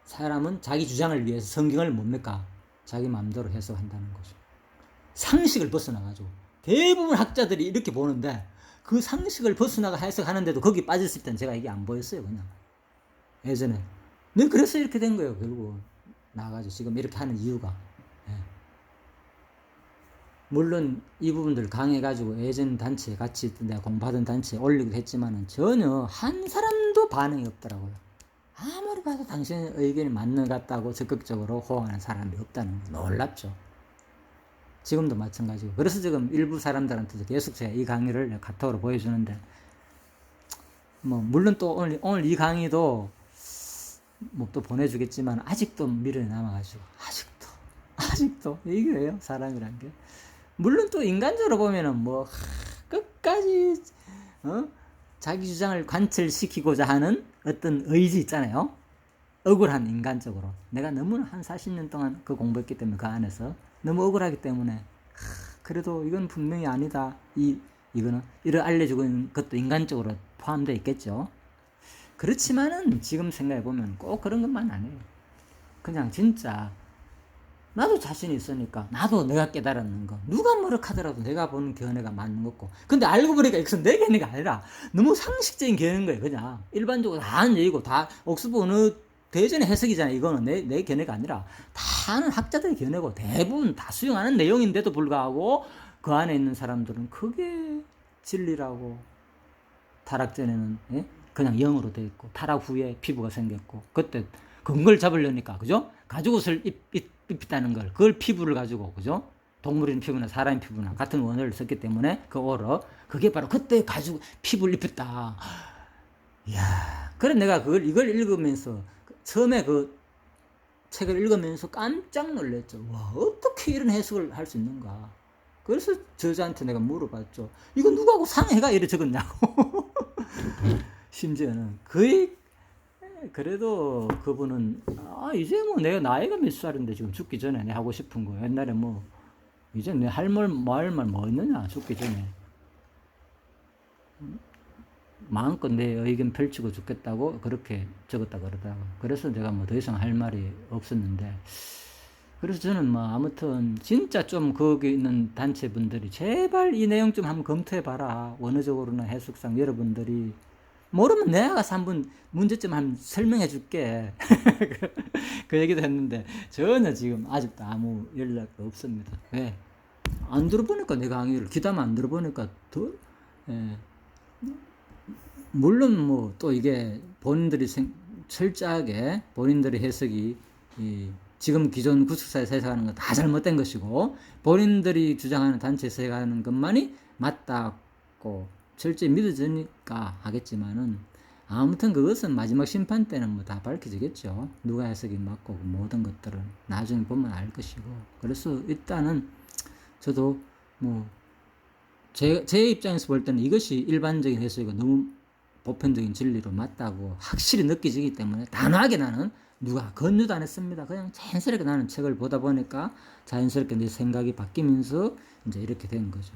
사람은 자기 주장을 위해서 성경을 뭡니까? 자기 마음대로 해석한다는 거죠. 상식을 벗어나가지고 대부분 학자들이 이렇게 보는데, 그 상식을 벗어나가 해석하는데도 거기 빠졌을 땐 제가 이게 안 보였어요. 그냥 예전에. 네, 그래서 이렇게 된 거예요. 결국 나가지고 지금 이렇게 하는 이유가. 물론 이 부분들 강해가지고 예전 단체에 같이 내가 공부하던 단체에 올리기도 했지만은 전혀 한 사람도 반응이 없더라고요. 아무리 봐도 당신의 의견이 맞는 것 같다고 적극적으로 호응하는 사람이 없다는 거 놀랍죠. 지금도 마찬가지고. 그래서 지금 일부 사람들한테도 계속 제가 이 강의를 카톡으로 보여주는데, 물론 또 오늘 이 강의도 또 보내주겠지만 아직도 미련이 남아가지고, 아직도 이게 왜요? 사람이란 게. 물론 또 인간적으로 보면은 끝까지 자기 주장을 관철시키고자 하는 어떤 의지 있잖아요. 억울한, 인간적으로 내가 너무나 한 40년 동안 그 공부했기 때문에 그 안에서 너무 억울하기 때문에 그래도 이건 분명히 아니다, 이거는 이를 알려주고 있는 것도 인간적으로 포함되어 있겠죠. 그렇지만은 지금 생각해보면 꼭 그런 것만 아니에요. 그냥 진짜 나도 자신이 있으니까, 나도 내가 깨달았는 거, 누가 뭐라 하더라도 내가 보는 견해가 맞는 거고. 근데 알고 보니까 이것은 내 견해가 아니라 너무 상식적인 견해인 거예요. 그냥 일반적으로 다 하는 얘기고, 다 옥스퍼드 어느 대전의 해석이잖아요. 이거는 내 견해가 아니라 다 하는 학자들의 견해고, 대부분 다 수용하는 내용인데도 불구하고 그 안에 있는 사람들은 그게 진리라고, 타락 전에는 그냥 영으로 돼 있고, 타락 후에 피부가 생겼고, 그때 근거를 잡으려니까, 그죠? 가죽옷을 입혔다는 걸, 그걸 피부를 가지고, 그죠? 동물인 피부나 사람 피부나 같은 원어를 썼기 때문에 그 오러, 그게 바로 그때 피부를 입혔다. 이야, 그래 내가 이걸 읽으면서 처음에 그 책을 읽으면서 깜짝 놀랐죠. 와, 어떻게 이런 해석을 할 수 있는가? 그래서 저자한테 내가 물어봤죠. 이거 누구하고 상해가 이래 적었냐고. 심지어는 그래도 그분은 이제 내가 나이가 몇 살인데 지금 죽기 전에 내 하고 싶은 거, 옛날에 이제 내 할 말 뭐 있느냐, 죽기 전에 마음껏 내 의견 펼치고 죽겠다고 그렇게 적었다 그러더라고. 그래서 내가 더 이상 할 말이 없었는데, 그래서 저는 아무튼 진짜 좀 거기 있는 단체분들이 제발 이 내용 좀 한번 검토해봐라. 원어적으로나 해석상 여러분들이 모르면 내가 가서 한번 문제점 한번 설명해 줄게. 그 얘기도 했는데 전혀 지금 아직도 아무 연락도 없습니다. 왜? 안 들어보니까, 내 강의를 귀담아 안 들어보니까 물론 또 이게 본인들이 철저하게 본인들의 해석이 지금 기존 구속사에서 해석하는 건 다 잘못된 것이고, 본인들이 주장하는 단체에서 해석하는 것만이 맞다고 철저히 믿어지니까 하겠지만은, 아무튼 그것은 마지막 심판 때는 다 밝혀지겠죠. 누가 해석이 맞고, 모든 것들은 나중에 보면 알 것이고. 그래서 일단은 저도 제 입장에서 볼 때는 이것이 일반적인 해석이고 너무 보편적인 진리로 맞다고 확실히 느껴지기 때문에 단호하게 나는 누가 권유도 안 했습니다. 그냥 자연스럽게 나는 책을 보다 보니까 자연스럽게 내 생각이 바뀌면서 이제 이렇게 된 거죠.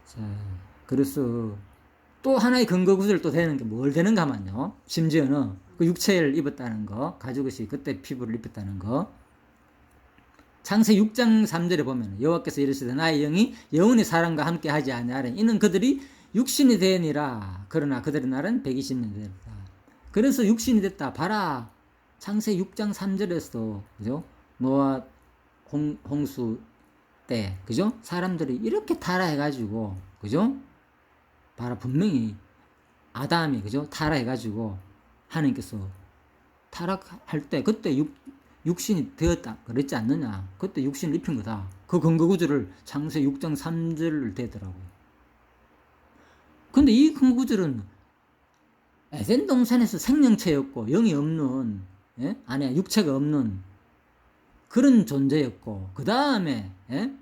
자, 그래서 또 하나의 근거 구절 또 되는 게 뭘 되는가 하면요. 심지어는 그 육체를 입었다는 거, 가죽옷이 그때 피부를 입혔다는 거. 창세 6장 3절에 보면 여호와께서 이르시되 나의 영이 영원히 사람과 함께 하지 아니하리. 이는 그들이 육신이 되니라. 그러나 그들의 날은 120년 되었다. 그래서 육신이 됐다. 봐라. 창세 6장 3절에서 그죠? 노아 홍수 때, 그죠? 사람들이 이렇게 타락해가지고, 그죠? 봐라, 분명히 아담이, 그죠? 타락해가지고 하나님께서 타락할 때 그때 육신이 되었다 그랬지 않느냐. 그때 육신을 입힌 거다. 그 근거구절을 창세기 6장 3절을 대더라고요. 근데 이 근거구절은 에덴 동산에서 생명체였고 영이 없는, 예? 안에 육체가 없는 그런 존재였고, 그 다음에, 예?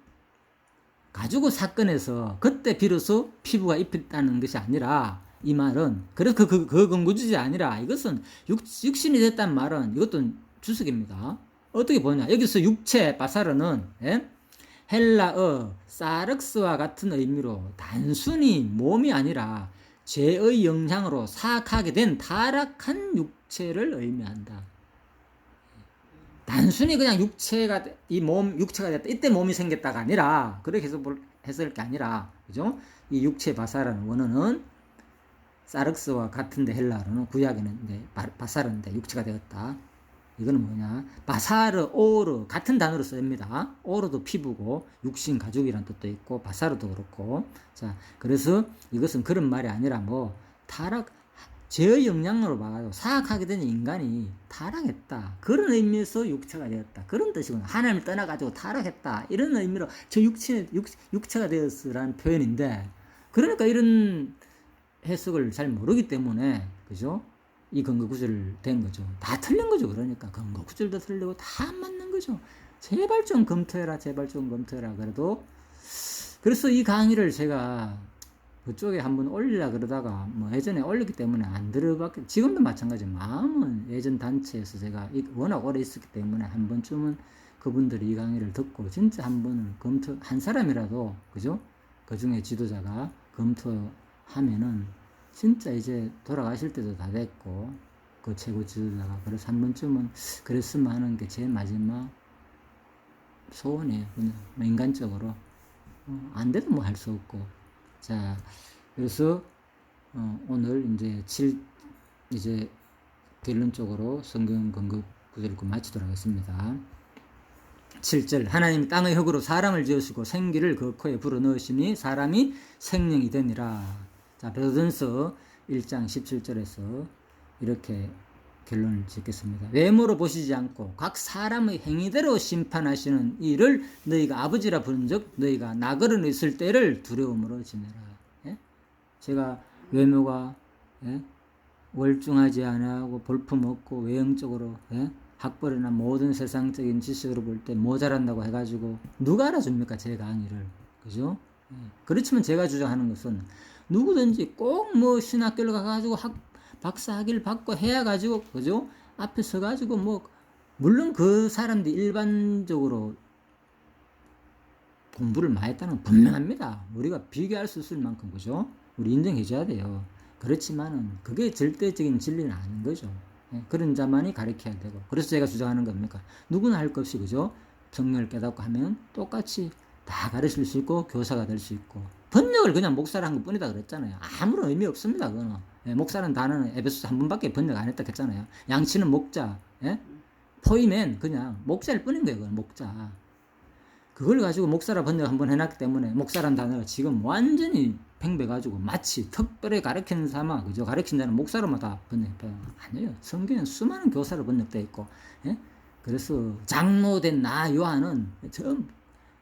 가지고 사건에서 그때 비로소 피부가 입혔다는 것이 아니라, 이 말은 그래서 그 근거주지 아니라 이것은 육신이 됐단 말은 이것도 주석입니다. 어떻게 보냐, 여기서 육체 바사르는, 예? 헬라어 사륵스와 같은 의미로 단순히 몸이 아니라 죄의 영향으로 사악하게 된 타락한 육체를 의미한다. 단순히 그냥 육체가 육체가 됐다, 이때 몸이 생겼다가 아니라, 그렇게 해석할 게 아니라, 그죠? 이 육체 바사라는 원어는 사륵스와 같은데, 헬라어는 구약에는 바사르인데 육체가 되었다. 이거는 뭐냐? 바사르, 오르 같은 단어로 씁니다. 오르도 피부고 육신 가죽이란 뜻도 있고 바사르도 그렇고. 자, 그래서 이것은 그런 말이 아니라 뭐 죄의 영향으로 봐가지고 사악하게 된 인간이 타락했다, 그런 의미에서 육체가 되었다, 그런 뜻이구나. 하나님을 떠나가지고 타락했다, 이런 의미로 저 육체가 되었으라는 표현인데, 그러니까 이런 해석을 잘 모르기 때문에, 그죠? 이 근거구절 된 거죠. 다 틀린 거죠. 그러니까 근거구절도 틀리고 다 안 맞는 거죠. 제발 좀 검토해라, 제발 좀 검토해라. 그래서 이 강의를 제가 그쪽에 한번 올리려 그러다가 뭐 예전에 올렸기 때문에 안 들어봤겠. 지금도 마찬가지. 마음은 예전 단체에서 제가 워낙 오래 있었기 때문에 한 번쯤은 그분들이 이 강의를 듣고 진짜 한 번을 한 사람이라도, 그죠? 그 중에 지도자가 검토하면은 진짜 이제 돌아가실 때도 다 됐고, 그 최고 지도자가. 그래서 한 번쯤은 그랬으면 하는 게 제 마지막 소원이에요. 그냥 인간적으로. 안 돼도 뭐 할 수 없고. 자, 그래서 오늘 이제 결론적으로 성경 근거 구절을 마치도록 하겠습니다. 7절, 하나님 땅의 흙으로 사람을 지으시고 생기를 그 코에 불어넣으시니 사람이 생명이 되니라. 자, 베드로전서 1장 17절에서 이렇게 결론을 짓겠습니다. 외모로 보시지 않고 각 사람의 행위대로 심판하시는 이를 너희가 아버지라 부른즉 너희가 나그러 있을 때를 두려움으로 지내라. 예? 제가 외모가, 예? 월중하지 않고 볼품없고 외형적으로, 예? 학벌이나 모든 세상적인 지식으로 볼 때 모자란다고 해가지고 누가 알아줍니까? 제 강의를. 그죠? 예. 그렇지만 제가 주장하는 것은 누구든지 꼭 뭐 신학교를 가가지고 박사학위를 받고 해가지고, 그죠? 앞에 서가지고 뭐, 물론 그 사람들이 일반적으로 공부를 많이 했다는 건 분명합니다. 우리가 비교할 수 있을 만큼, 그죠? 우리 인정해줘야 돼요. 그렇지만은 그게 절대적인 진리는 아닌 거죠. 예? 그런 자만이 가르쳐야 되고. 그래서 제가 주장하는 겁니까? 누구나 할 것 없이, 그죠? 성령을 깨닫고 하면 똑같이 다 가르칠 수 있고 교사가 될 수 있고. 번역을 그냥 목사를 한 것 뿐이다 그랬잖아요. 아무런 의미 없습니다. 그거는. 예, 목사는 단어는 에베소서 한 번밖에 번역 안 했다 했잖아요. 양치는 목자, 예? 포이맨 그냥 목자일 뿐인 거예요. 그건 목자. 그걸 가지고 목사라 번역 한번 해놨기 때문에 목사란 단어가 지금 완전히 팽배가지고 마치 특별히 가르치는 사마, 그죠? 가르친다는 목사로만 다 번역해요. 아니에요. 성경엔 수많은 교사로 번역되어 있고, 예? 그래서 장로된 나 요한은 전부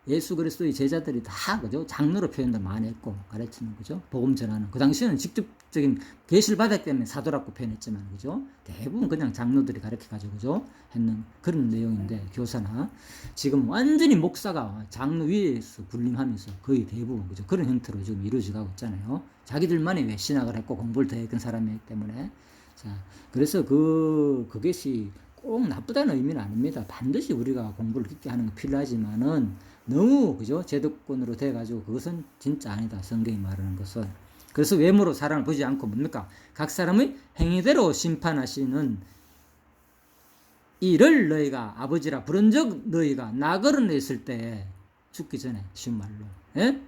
예수 그리스도의 제자들이 다, 그죠? 장로로 표현도 많이 했고 가르치는, 그죠? 복음 전하는. 그 당시에는 직접적인 계시를 받았기 때문에 사도라고 표현했지만, 그죠? 대부분 그냥 장로들이 가르쳐 가지고, 그죠? 했는 그런 내용인데, 교사나 지금 완전히 목사가 장로 위에서 군림하면서 거의 대부분, 그죠? 그런 형태로 지금 이루어져 가고 있잖아요. 자기들만이 왜 신학을 했고 공부를 더 했던 사람이기 때문에. 자, 그래서 그것이 꼭 나쁘다는 의미는 아닙니다. 반드시 우리가 공부를 깊게 하는 게 필요하지만은 너무, 그죠? 제도권으로 돼가지고 그것은 진짜 아니다. 성경이 말하는 것은. 그래서 외모로 사람을 보지 않고 뭡니까? 각 사람의 행위대로 심판하시는 이를 너희가 아버지라 부른즉 너희가 나그러 있을 때, 죽기 전에, 쉬운 말로, 예?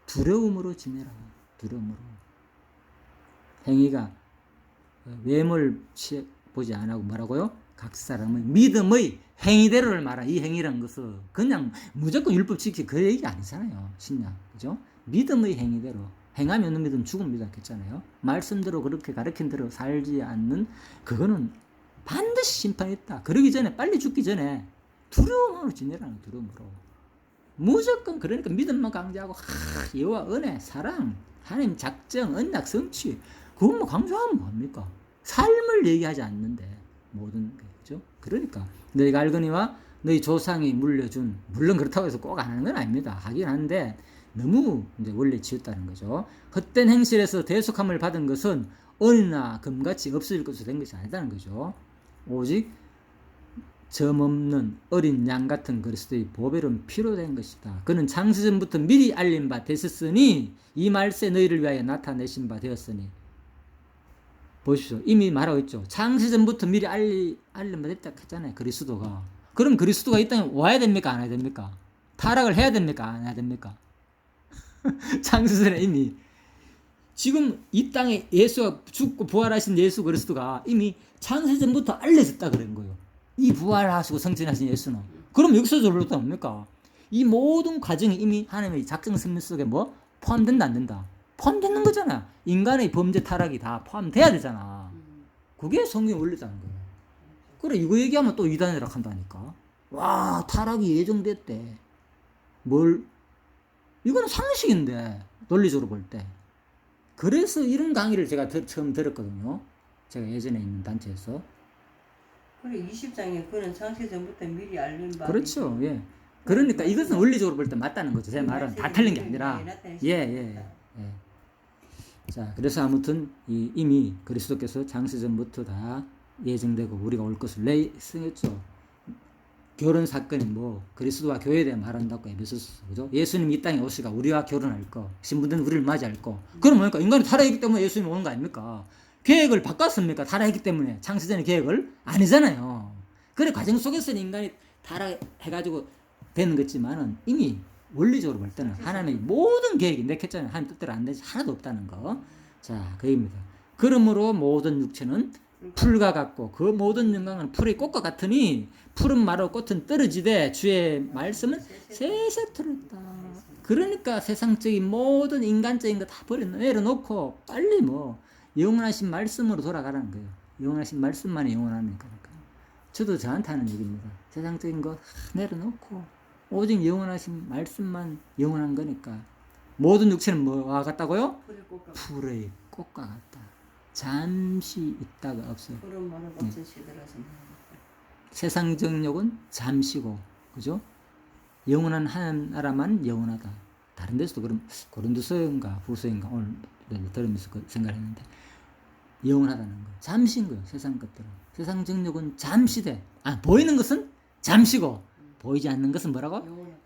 두려움으로 지내라. 두려움으로. 행위가 외모를 보지 않고 뭐라고요? 각 사람의 믿음의 행위대로를 말하. 이 행위라는 것은 그냥 무조건 율법 지키 그 얘기 아니잖아요. 신약, 그죠? 믿음의 행위대로. 행하면 믿음 죽음이다 했잖아요. 말씀대로 그렇게 가르친 대로 살지 않는, 그거는 반드시 심판이 있다. 그러기 전에 빨리 죽기 전에 두려움으로 지내라는 두려움으로. 무조건 그러니까 믿음만 강조하고 여호와 은혜, 사랑, 하나님 작정, 언약, 성취 그것만 강조하면 뭐합니까? 삶을 얘기하지 않는데 모든 게 그죠? 그러니까 너희가 알거니와 너희 조상이 물려준 물론 그렇다고 해서 꼭 안 하는 건 아닙니다. 하긴 하는데 너무 이제 원래 지었다는 거죠. 헛된 행실에서 대속함을 받은 것은 은이나 금같이 없어질 것으로 된 것이 아니다는 거죠. 오직 점 없는 어린 양 같은 그리스도의 보배로운 피로 된 것이다. 그는 창세전부터 미리 알린 바 되셨으니 이 말세 너희를 위하여 나타내신 바 되었으니 보십시오. 이미 말하고 있죠. 창세전부터 미리 알린 바 됐다 했잖아요. 그리스도가. 그럼 그리스도가 이 땅에 와야 됩니까? 안 와야 됩니까? 타락을 해야 됩니까? 안 해야 됩니까? 창세전에 이미 지금 이 땅에 예수가 죽고 부활하신 예수 그리스도가 이미 창세전부터 알려졌다 그런 거예요. 이 부활하시고 성천하신 예수는. 그럼 여기서 저럴로 뭡니까? 이 모든 과정이 이미 하나님의 작정 성명 속에 뭐 포함된다 안 된다? 포함되는 거잖아. 인간의 범죄 타락이 다 포함돼야 되잖아. 그게 성경의 원리라는 거예요. 그래 이거 얘기하면 또 이단이라 한다니까. 와 타락이 예정됐대. 이거는 상식인데 논리적으로 볼 때. 그래서 이런 강의를 제가 처음 들었거든요. 제가 예전에 있는 단체에서.
그래 20장에 그는 창세전부터 미리 알린 바.
그렇죠. 예. 그러니까 이것은 원리적으로 볼 때 맞다는 거죠. 제 말은 다 틀린 게 아니라. 예. 자, 그래서 아무튼 이미 그리스도께서 창세전부터 다 예정되고 우리가 올 것을 예정했죠. 결혼 사건이 뭐 그리스도와 교회에 대해 말한다고 에베소서 그죠? 예수님 이 땅에 오시가 우리와 결혼할 거, 신부들은 우리를 맞이할 거. 그럼 뭐니까 인간이 타락했기 때문에 예수님이 오는 거 아닙니까? 계획을 바꿨습니까? 타락했기 때문에 창세전의 계획을 아니잖아요. 그래 과정 속에서는 인간이 타락해가지고 되는 거지만은 이미 원리적으로 볼 때는 하나님의 모든 계획이 내켰잖아요. 하나님 뜻대로 안 되지 하나도 없다는 거. 자, 그입니다. 그러므로 모든 육체는 풀과 같고 그 모든 영광은 풀의 꽃과 같으니 풀은 마르고 꽃은 떨어지되 주의 말씀은 세세 들었다. 그러니까 세상적인 모든 인간적인 거 다 내려놓고 빨리 뭐 영원하신 말씀으로 돌아가라는 거예요. 영원하신 말씀만이 영원하는 거니까. 저도 저한테 하는 얘기입니다. 세상적인 거 내려놓고 오직 영원하신 말씀만 영원한 거니까. 모든 육체는 뭐와 같다고요? 풀의 꽃과 같다. 잠시 있다가 없어요.
그런 말은 어떤 시들어서
세상 정욕은 잠시고, 그죠? 영원한 한 나라만 영원하다. 다른 데서도 그럼 고린도서인가 후서인가 오늘 들으면서 그 생각했는데 영원하다는 거. 잠시인 거예요. 세상 것들은. 세상 정욕은 잠시돼. 보이는 것은 잠시고 보이지 않는 것은 뭐라고?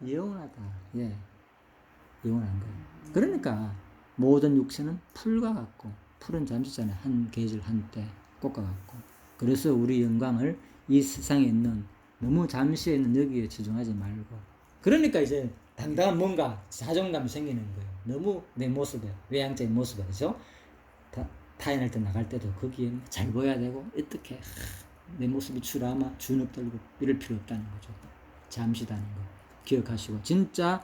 영원하다. 예, 영원한 거예요. 그러니까 모든 육체는 풀과 같고 풀은 잠시잖아요. 한 계절 한때 꽃과 같고. 그래서 우리 영광을 이 세상에 있는 너무 잠시에 있는 여기에 치중하지 말고. 그러니까 이제 당당한 뭔가 자존감이 생기는 거예요. 너무 내 모습에 외향적인 모습에 그죠? 타인할 때 나갈 때도 거기에 잘 보여야 되고 어떻게 내 모습이 추라마 주눅 들고 이럴 필요 없다는 거죠. 잠시다는 거 기억하시고 진짜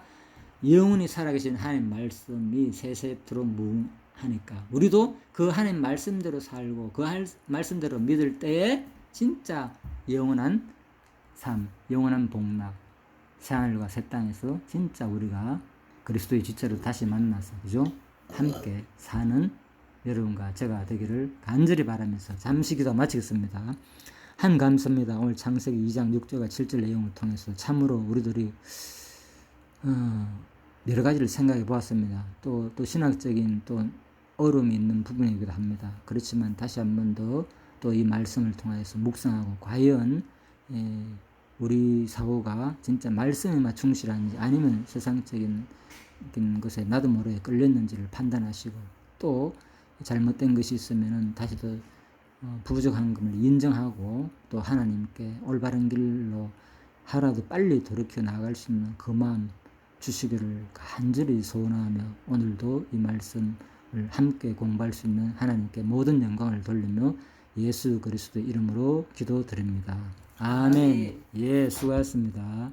영원히 살아계신 하나님 말씀이 세세토록 무궁하니까 우리도 그 하나님 말씀대로 살고 그 말씀대로 믿을 때에 진짜 영원한 삶, 영원한 복락, 새하늘과 새 땅에서 진짜 우리가 그리스도의 지체로 다시 만나서 그죠? 함께 사는 여러분과 제가 되기를 간절히 바라면서 잠시 기도 마치겠습니다. 한 감사합니다. 오늘 창세기 2장 6절과 7절 내용을 통해서 참으로 우리들이 여러 가지를 생각해 보았습니다. 또 신학적인 또 어려움이 있는 부분이기도 합니다. 그렇지만 다시 한 번 더 또 이 말씀을 통해서 묵상하고 과연 우리 사고가 진짜 말씀에만 충실한지 아니면 세상적인 것에 나도 모르게 끌렸는지를 판단하시고 또 잘못된 것이 있으면은 다시 더 부족한 것을 인정하고 또 하나님께 올바른 길로 하루라도 빨리 돌이켜 나갈 수 있는 그 마음 주시기를 간절히 소원하며 오늘도 이 말씀을 함께 공부할 수 있는 하나님께 모든 영광을 돌리며 예수 그리스도의 이름으로 기도드립니다. 아멘. 예, 수고하셨습니다.